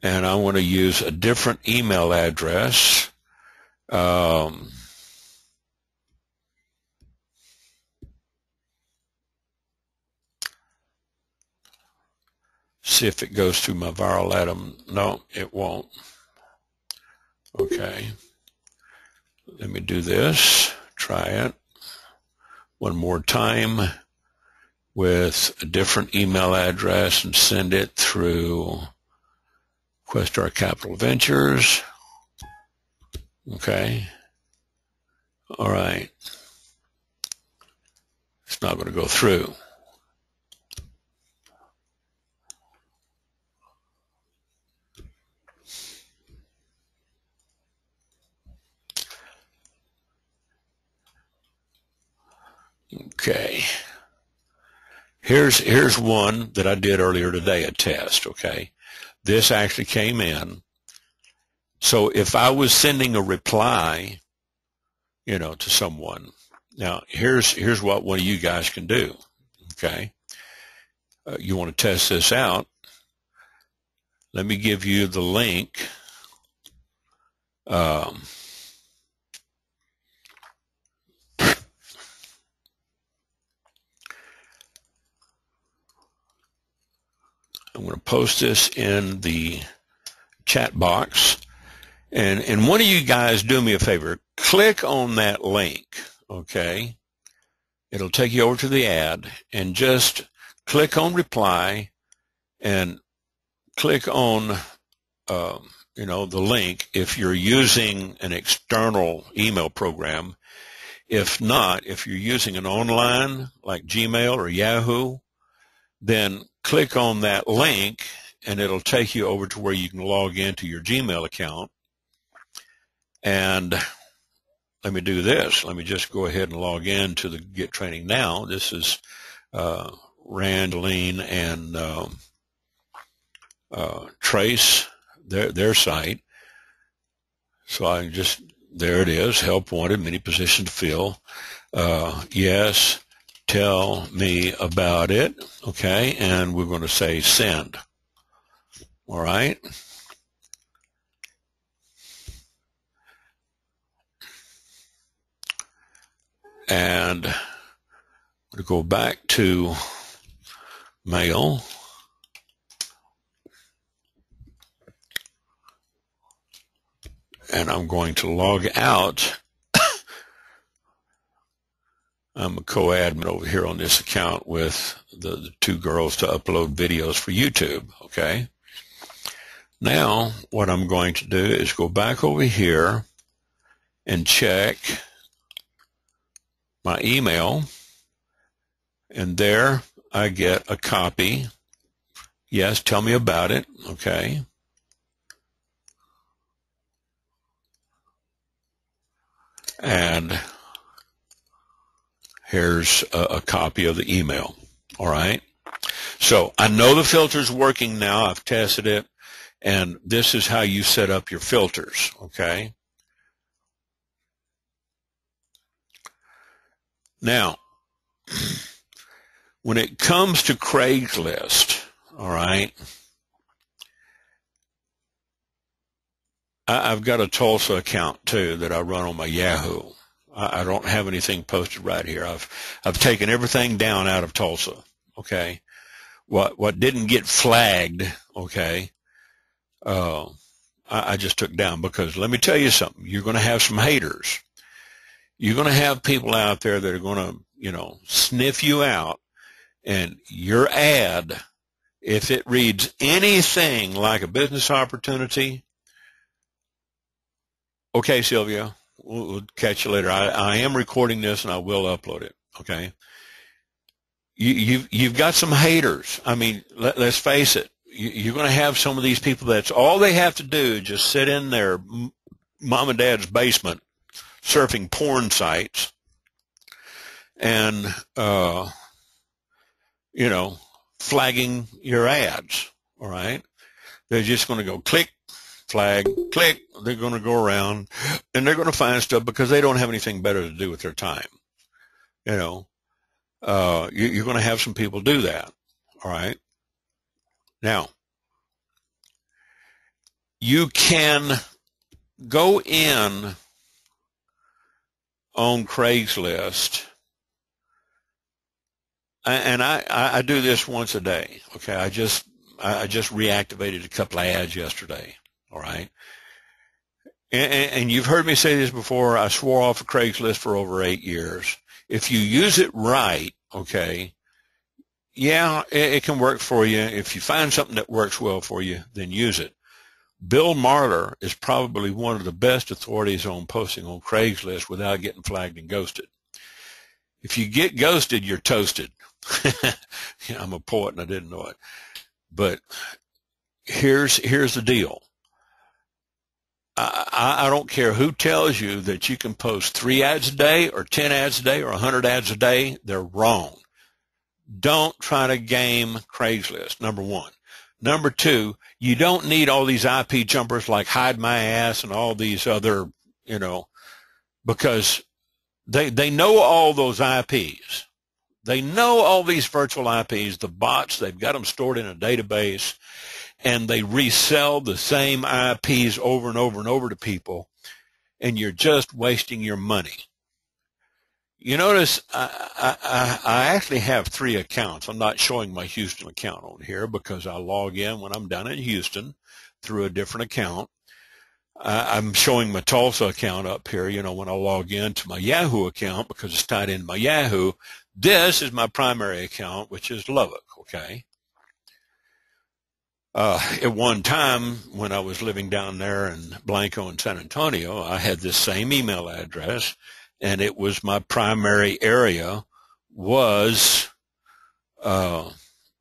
And I want to use a different email address. See if it goes through my viral atom. No, it won't. Okay. Let me do this. Try it one more time with a different email address and send it through Questar Capital Ventures. Okay. All right. It's not going to go through. Okay. Here's one that I did earlier today, a test, okay? This actually came in. So if I was sending a reply, to someone, now here's what one of you guys can do, okay? You want to test this out. Let me give you the link. I'm going to post this in the chat box. And one of you guys do me a favor. Click on that link, okay? It'll take you over to the ad, and just click on reply and click on, the link if you're using an external email program. If not, if you're using an online like Gmail or Yahoo, then click on that link and it'll take you over to where you can log into your Gmail account. And let me do this. Let me just go ahead and log in to the Get Training Now. This is Randeline and Trace, their site. So I can just, there it is, help wanted, many positions to fill. Yes, tell me about it. Okay, and we're going to say send. All right. And I'm going to go back to mail. And I'm going to log out. I'm a co-admin over here on this account with the two girls to upload videos for YouTube, okay? Now, what I'm going to do is go back over here and check my email, and there I get a copy. Yes, tell me about it, okay? And here's a copy of the email, all right? So I know the filter's working now. I've tested it, and this is how you set up your filters, okay? Now, when it comes to Craigslist, all right, I've got a Tulsa account too that I run on my Yahoo. I don't have anything posted right here. I've taken everything down out of Tulsa. Okay, what didn't get flagged? Okay, I just took down, because let me tell you something. You're going to have some haters. You're going to have people out there that are going to, sniff you out, and your ad, if it reads anything like a business opportunity. Okay, Sylvia, we'll catch you later. I am recording this and I will upload it. Okay. You've got some haters. I mean, let's face it. You're going to have some of these people that's all they have to do, just sit in their mom and dad's basement surfing porn sites and, flagging your ads. All right. They're just going to go click, flag, click. They're going to go around and they're going to find stuff because they don't have anything better to do with their time. You're going to have some people do that. All right. Now, you can go in on Craigslist, and I do this once a day. Okay. I just reactivated a couple of ads yesterday. All right. And you've heard me say this before. I swore off of Craigslist for over 8 years. If you use it right, okay, yeah, it can work for you. If you find something that works well for you, then use it. Bill Marler is probably one of the best authorities on posting on Craigslist without getting flagged and ghosted. If you get ghosted, you're toasted. I'm a poet and I didn't know it. But here's the deal. I don't care who tells you that you can post 3 ads a day or 10 ads a day or 100 ads a day. They're wrong. Don't try to game Craigslist, number one. Number two, you don't need all these IP jumpers like Hide My Ass and all these other, because they know all those IPs. They know all these virtual IPs, the bots, they've got them stored in a database, and they resell the same IPs over and over and over to people, and you're just wasting your money. You notice I actually have 3 accounts. I'm not showing my Houston account on here because I log in when I'm down in Houston through a different account. I'm showing my Tulsa account up here, you know, when I log into my Yahoo account because it's tied into my Yahoo. This is my primary account, which is Lubbock, okay? At one time, when I was living down there in Blanco and San Antonio, I had this same email address, and it was my primary area was, you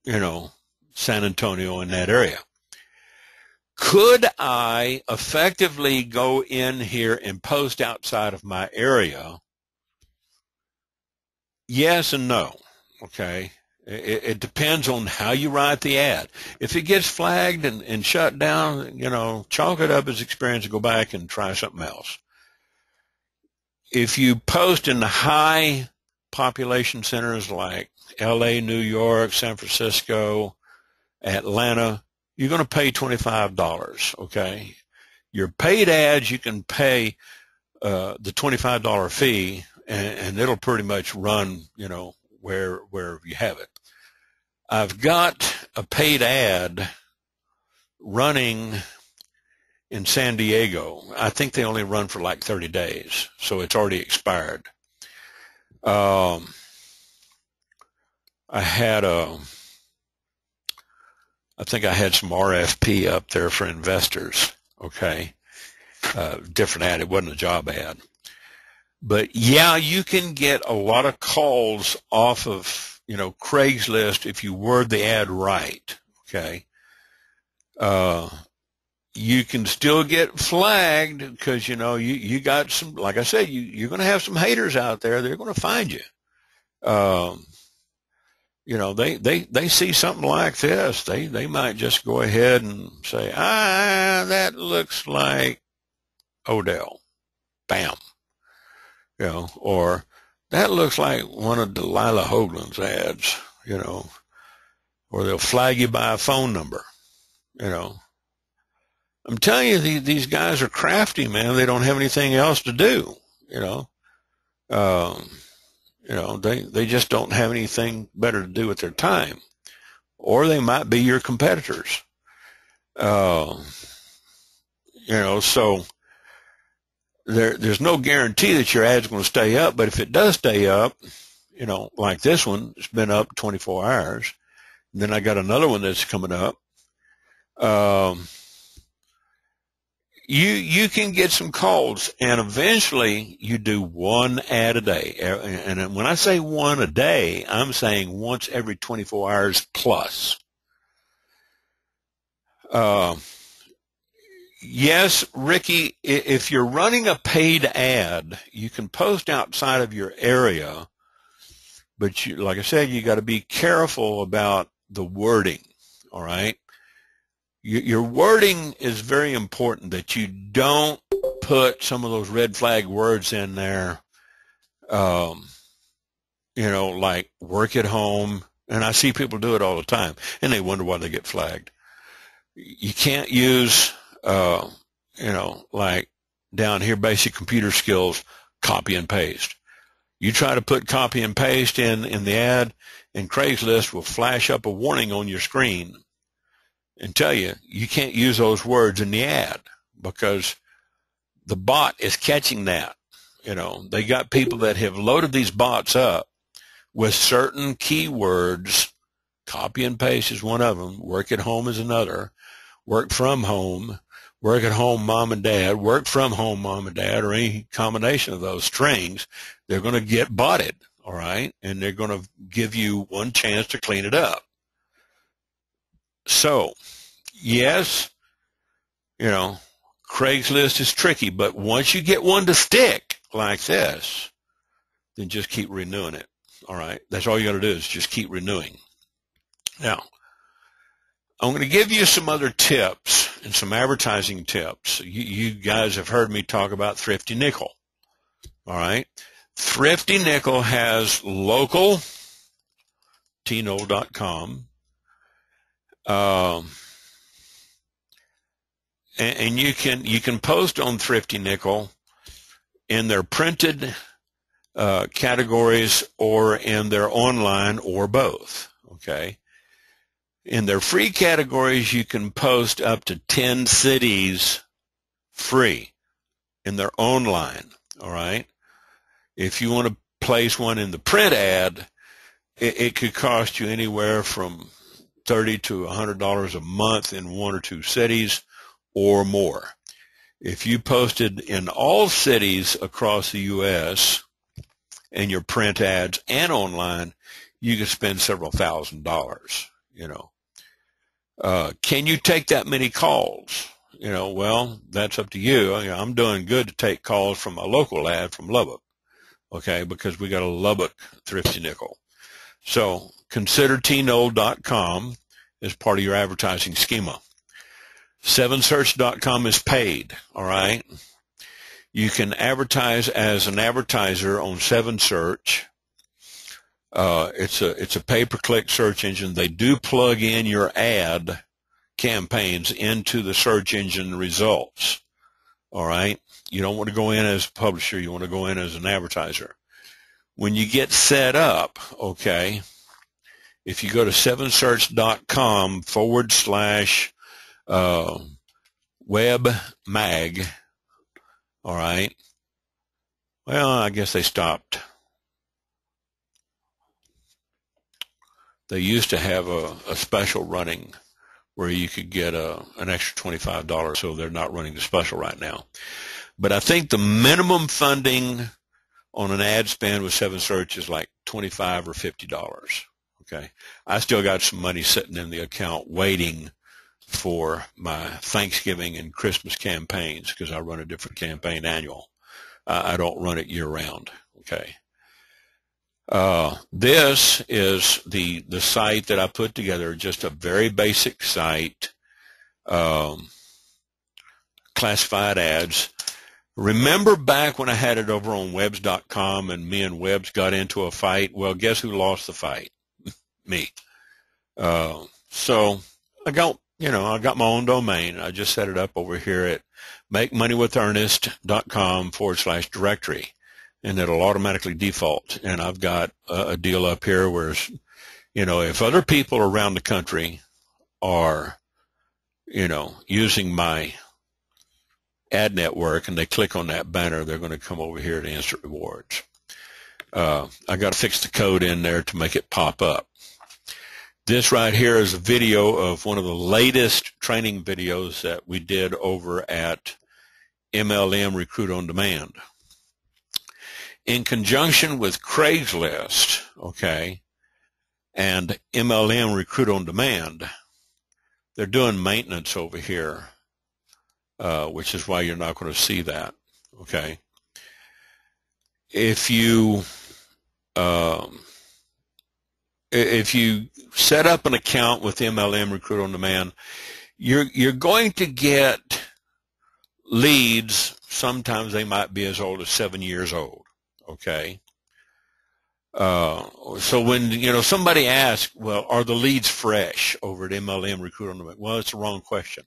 know, San Antonio in that area. Could I effectively go in here and post outside of my area? Yes and no, okay? It depends on how you write the ad. If it gets flagged and shut down, you know, chalk it up as experience and go back and try something else. If you post in the high population centers like LA, New York, San Francisco, Atlanta, you're going to pay $25, okay? Your paid ads, you can pay the $25 fee, and it'll pretty much run, you know, wherever you have it. I've got a paid ad running in San Diego. I think they only run for like 30 days, so it's already expired. I think I had some RFP up there for investors, okay? Different ad. It wasn't a job ad. But yeah, you can get a lot of calls off of, you know, Craigslist if you word the ad right, okay? You can still get flagged because, you know, you got some, like I said, you're going to have some haters out there. They're going to find you. You know, they see something like this. They might just go ahead and say, that looks like O'Dell. Bam. You know, or that looks like one of Delilah Hoagland's ads, you know, or they'll flag you by a phone number, you know. I'm telling you, these guys are crafty, man. They don't have anything else to do, you know. You know, they just don't have anything better to do with their time. Or they might be your competitors. You know, so there's no guarantee that your ad's going to stay up, but if it does stay up, you know, like this one, it's been up 24 hours. And then I got another one that's coming up. You can get some calls, and eventually you do 1 ad a day. And when I say 1 a day, I'm saying once every 24 hours plus. Yes, Ricky, if you're running a paid ad, you can post outside of your area, but like I said, you got to be careful about the wording, all right? Your wording is very important, that you don't put some of those red flag words in there, you know, like work at home. And I see people do it all the time, and they wonder why they get flagged. You can't use, you know, like down here, basic computer skills, copy and paste. You try to put copy and paste in the ad, and Craigslist will flash up a warning on your screen and tell you can't use those words in the ad because the bot is catching that. You know, they got people that have loaded these bots up with certain keywords. Copy and paste is one of them. Work at home is another. Work from home. Work at home, mom and dad. Work from home, mom and dad, or any combination of those strings. They're going to get botted, all right? And they're going to give you one chance to clean it up. So, yes, you know, Craigslist is tricky, but once you get one to stick like this, then just keep renewing it, all right? That's all you got to do is just keep renewing. Now, I'm going to give you some other tips and some advertising tips. You guys have heard me talk about Thrifty Nickel, all right? Thrifty Nickel has local, tno.com, and you can post on Thrifty Nickel in their printed categories or in their online or both, okay? In their free categories, you can post up to 10 cities free in their online, all right? If you want to place one in the print ad, it could cost you anywhere from $30 to $100 a month in 1 or 2 cities or more. If you posted in all cities across the U.S. in your print ads and online, you could spend several $1,000s, you know. Can you take that many calls? You know, well, that's up to you. I'm doing good to take calls from a local ad from Lubbock, okay, because we got a Lubbock thrifty nickel. So consider tnold.com as part of your advertising schema. 7search.com is paid, all right? You can advertise as an advertiser on 7search. It's a pay-per-click search engine. They do plug in your ad campaigns into the search engine results, all right? You don't want to go in as a publisher. You want to go in as an advertiser. When you get set up, okay, if you go to 7search.com/web-mag, all right, well, I guess they stopped. They used to have a special running where you could get an extra $25, so they're not running the special right now. But I think the minimum funding on an ad spend with 7search is like $25 or $50. Okay, I still got some money sitting in the account waiting for my Thanksgiving and Christmas campaigns because I run a different campaign annual. I don't run it year round. Okay. This is the site that I put together, just a very basic site, classified ads. Remember back when I had it over on webs.com and me and Webs got into a fight? Well, guess who lost the fight? Me. So I got my own domain. I just set it up over here at makemaneywithernest.com/directory, and it'll automatically default. And I've got a deal up here where, you know, if other people around the country are, you know, using my ad network and they click on that banner, they're going to come over here to Instant Rewards. I got to fix the code in there to make it pop up. This right here is a video of one of the latest training videos that we did over at MLM Recruit on Demand. In conjunction with Craigslist, okay, and MLM Recruit on Demand, they're doing maintenance over here, which is why you're not going to see that, okay? If you set up an account with MLM Recruit on Demand, you're going to get leads. Sometimes they might be as old as 7 years old, okay? So when, you know, somebody asks, well, are the leads fresh over at MLM Recruit on Demand? Well, it's the wrong question.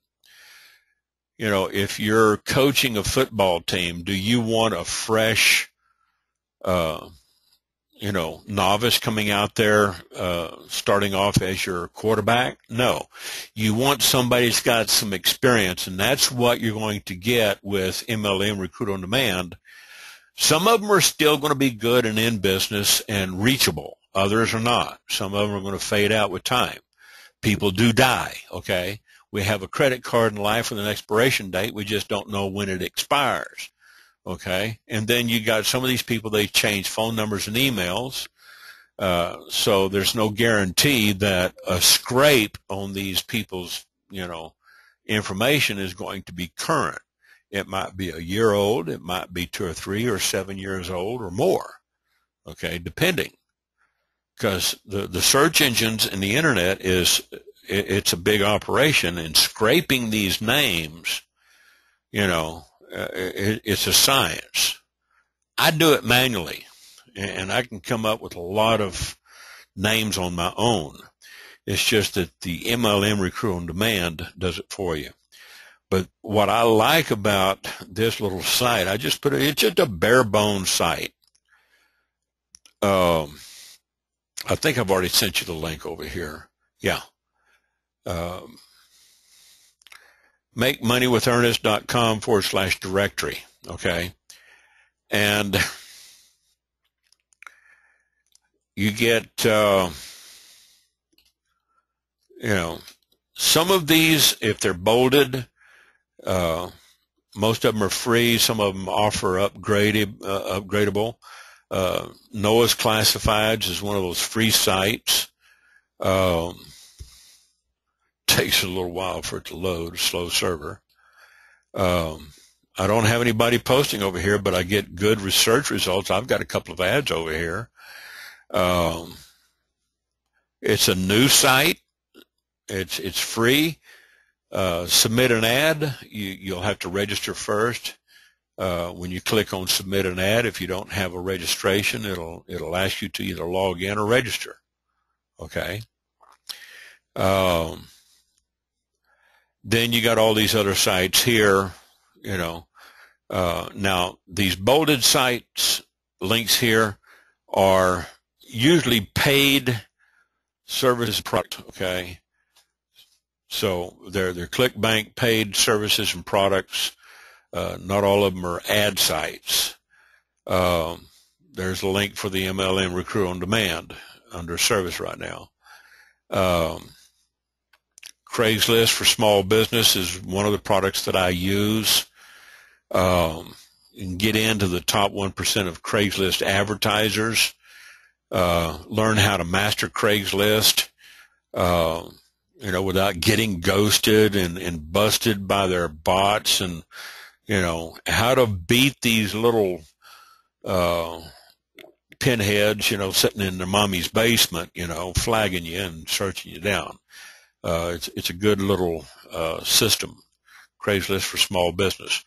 You know, if you're coaching a football team, do you want a fresh, you know, novice coming out there, starting off as your quarterback? No. You want somebody who's got some experience, and that's what you're going to get with MLM Recruit on Demand. Some of them are still going to be good and in business and reachable. Others are not. Some of them are going to fade out with time. People do die, okay? We have a credit card in life with an expiration date. We just don't know when it expires, okay? And then you got some of these people, they change phone numbers and emails, so there's no guarantee that a scrape on these people's, you know, information is going to be current. It might be a year old. It might be 2 or 3 or 7 years old or more, okay, depending. Because the search engines and the internet it's a big operation, and scraping these names, you know, it's a science. I do it manually, and I can come up with a lot of names on my own. It's just that the MLM Recruit on Demand does it for you. But what I like about this little site, I just put it's just a bare bones site. I think I've already sent you the link over here. Yeah. MakeMoneyWithErnest.com/directory. Okay. And you get, some of these, if they're bolded, most of them are free. Some of them offer upgradable. Noah's Classifieds is one of those free sites. Takes a little while for it to load, slow server. I don't have anybody posting over here, but I get good research results. I've got a couple of ads over here. It's a new site. It's free. Submit an ad. You'll have to register first. When you click on submit an ad, if you don't have a registration, it'll ask you to either log in or register. Okay. Then you got all these other sites here, now these bolded sites, links here are usually paid services product, okay? So they're ClickBank paid services and products. Not all of them are ad sites. There's a link for the MLM Recruit on Demand under service right now. Craigslist for small business is one of the products that I use. You can get into the top 1% of Craigslist advertisers. Learn how to master Craigslist, without getting ghosted and busted by their bots, and, how to beat these little pinheads, sitting in their mommy's basement, flagging you and searching you down. It's a good little system, Craigslist for small business.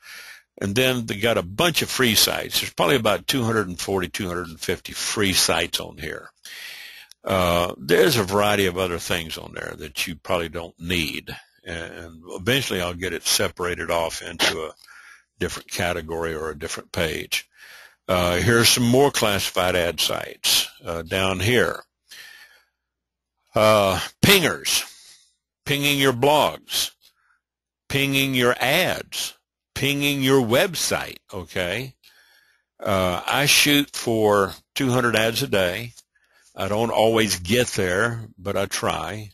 And then they got a bunch of free sites. There's probably about 240, 250 free sites on here. There's a variety of other things on there that you probably don't need. And eventually I'll get it separated off into a different category or a different page. Here's some more classified ad sites down here. Pingers. Pinging your blogs, pinging your ads, pinging your website, okay? I shoot for 200 ads a day. I don't always get there, but I try.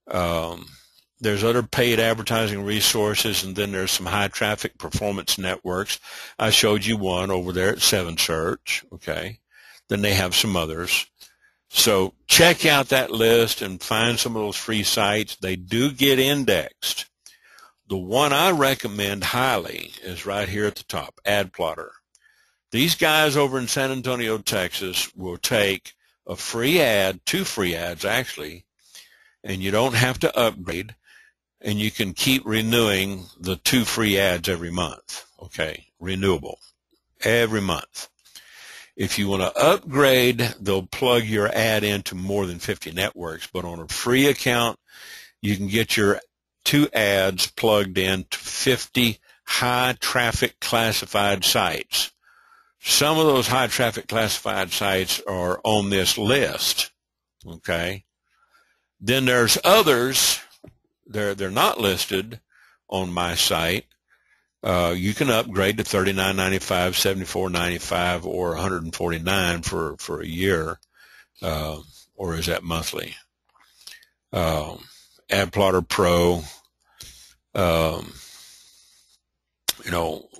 There's other paid advertising resources, and then there's some high traffic performance networks. I showed you one over there at 7Search, okay? Then they have some others. So check out that list and find some of those free sites. They do get indexed. The one I recommend highly is right here at the top, Ad Plotter. These guys over in San Antonio, Texas will take a free ad, 2 free ads actually, and you don't have to upgrade, and you can keep renewing the 2 free ads every month, okay, renewable, every month. If you want to upgrade, they'll plug your ad into more than 50 networks, but on a free account, you can get your 2 ads plugged into 50 high-traffic classified sites. Some of those high-traffic classified sites are on this list, okay? Then there's others, they're not listed on my site. You can upgrade to $39.95, $74.95, or $149 for a year, or is that monthly? Ad Plotter Pro.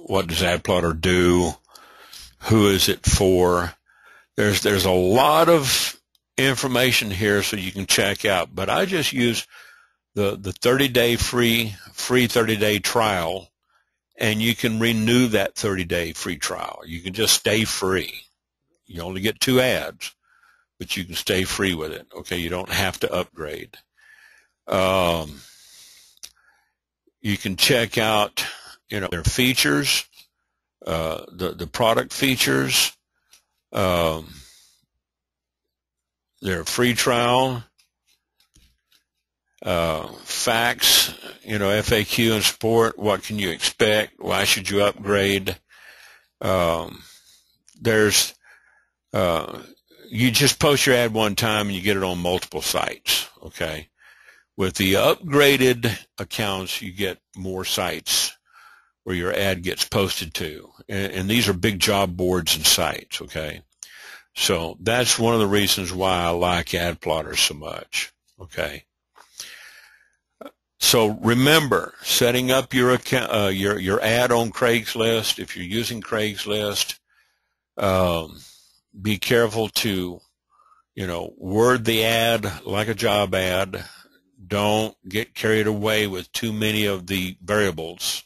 What does Ad Plotter do? Who is it for? There's a lot of information here so you can check out, but I just use the 30-day free 30-day trial, and you can renew that 30-day free trial. You can just stay free. You only get 2 ads, but you can stay free with it. Okay, you don't have to upgrade. You can check out, their features, the product features, their free trial, facts, FAQ and support. What can you expect? Why should you upgrade? There's, you just post your ad one time and you get it on multiple sites, okay? With the upgraded accounts, you get more sites where your ad gets posted to. And these are big job boards and sites, okay? So that's one of the reasons why I like ad plotters so much, okay? So remember, setting up your account, your ad on Craigslist. If you're using Craigslist, be careful to, word the ad like a job ad. Don't get carried away with too many of the variables.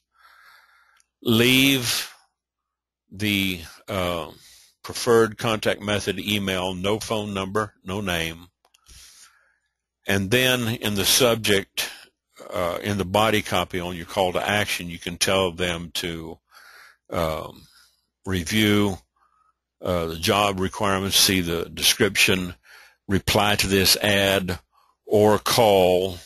Leave the preferred contact method email, no phone number, no name. And then in the subject, in the body copy on your call to action, you can tell them to review the job requirements, see the description, reply to this ad, or call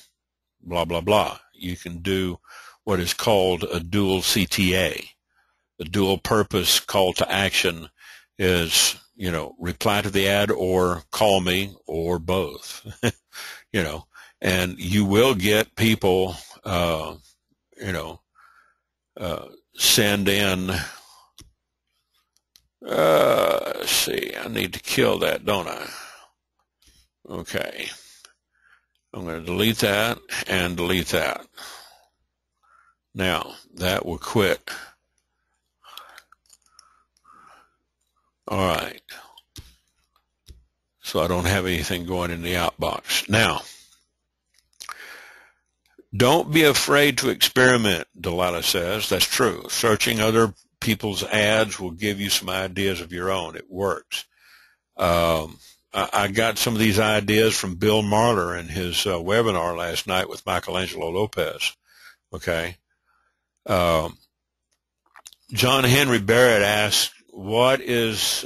blah, blah, blah. You can do what is called a dual CTA. The dual purpose call to action is, reply to the ad or call me or both, and you will get people, send in, let's see, I need to kill that, don't I? Okay. I'm going to delete that and delete that. Now, that will quit. All right. So I don't have anything going in the outbox. Now, don't be afraid to experiment, Delilah says. That's true. Searching other people's ads will give you some ideas of your own. It works. I got some of these ideas from Bill Marler in his webinar last night with Michelangelo Lopez. Okay. John Henry Barrett asked, what is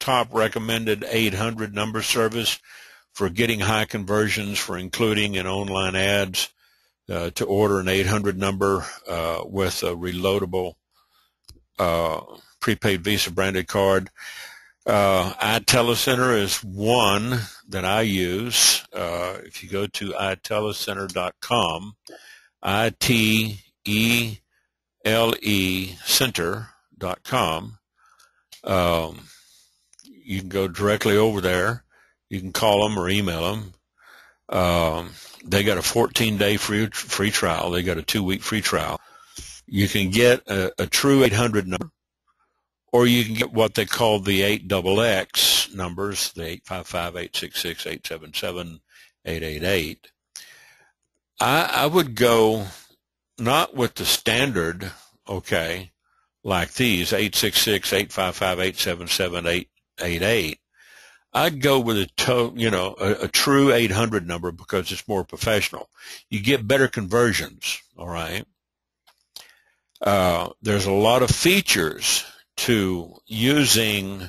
top recommended 800 number service for getting high conversions for including in online ads to order an 800 number with a reloadable prepaid Visa branded card? iTelecenter is one that I use. If you go to itelecenter.com, ITELE center.com, you can go directly over there. You can call them or email them. They got a 14-day free trial. They got a 2-week free trial. You can get a true 800 number, or you can get what they call the 8XX numbers, the 855-866-877-888. I would go not with the standard, okay, like these, 866-855-877-888. I'd go with a true 800 number because it's more professional. You get better conversions, all right? There's a lot of features to using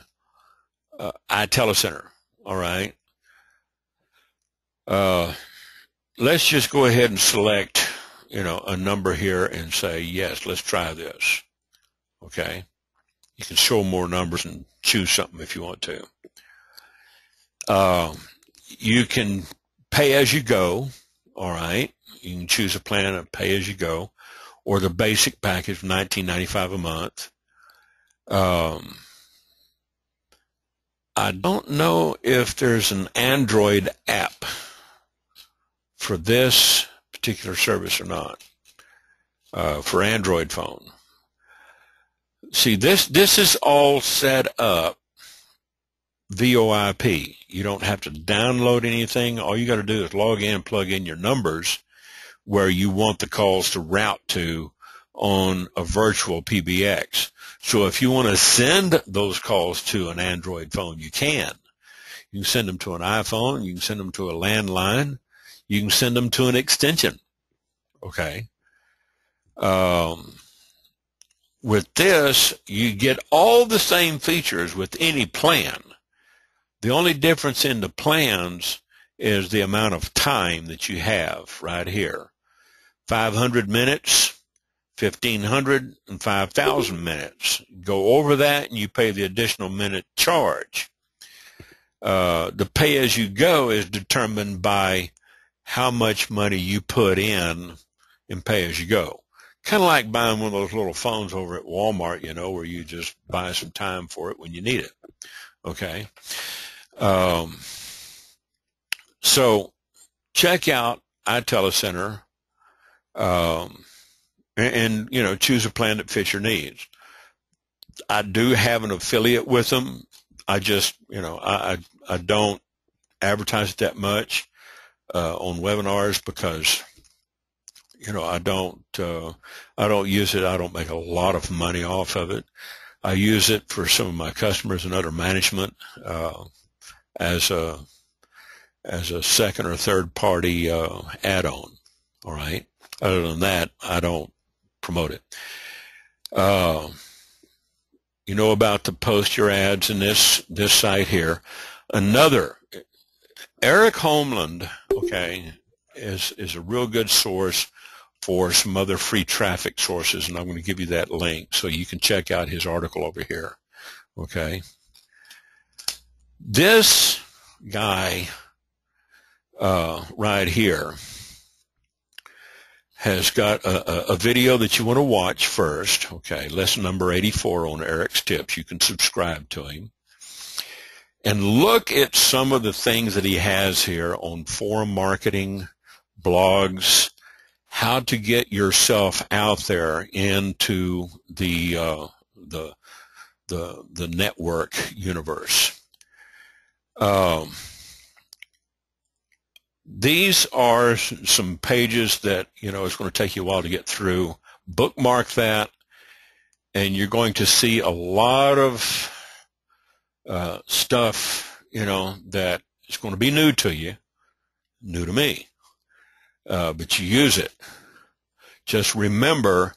iTelecenter, all right? Let's just go ahead and select, a number here and say, yes, let's try this, okay? You can show more numbers and choose something if you want to. You can pay as you go, all right? You can choose a plan of pay as you go, or the basic package, $19.95 a month. I don't know if there's an Android app for this particular service or not, for Android phone. See, this is all set up VoIP. You don't have to download anything. All you got to do is log in and plug in your numbers where you want the calls to route to on a virtual PBX. So if you want to send those calls to an Android phone, you can. You can send them to an iPhone. You can send them to a landline. You can send them to an extension. Okay. With this, you get all the same features with any plan. The only difference in the plans is the amount of time that you have right here. 500 minutes, 1,500, and 5,000 minutes. Go over that and you pay the additional minute charge. The pay-as-you-go is determined by how much money you put in pay-as-you-go. Kind of like buying one of those little phones over at Walmart, you know, where you just buy some time for it when you need it. Okay. So check out iTelecenter, and, you know, choose a plan that fits your needs. I do have an affiliate with them. I just, you know, I don't advertise it that much on webinars because, you know, I don't use it. I don't make a lot of money off of it. I use it for some of my customers and other management as a second or third party add-on. All right. Other than that, I don't promote it. You know about to post your ads in this site here. Another, Eric Homeland, okay, is a real good source for some other free traffic sources, and I'm going to give you that link so you can check out his article over here. Okay. This guy right here has got a video that you want to watch first. Okay, lesson number 84 on Eric's tips. You can subscribe to him. And look at some of the things that he has here on forum marketing, blogs, how to get yourself out there into the network universe. These are some pages that, you know, it's going to take you a while to get through. Bookmark that, and you're going to see a lot of stuff, you know, that is going to be new to you, new to me, but you use it. Just remember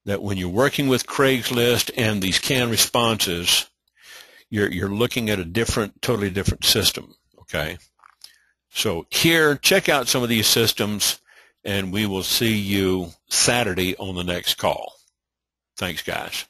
that when you're working with Craigslist and these canned responses, you're looking at a totally different system, okay? So here, check out some of these systems, and we will see you Saturday on the next call. Thanks, guys.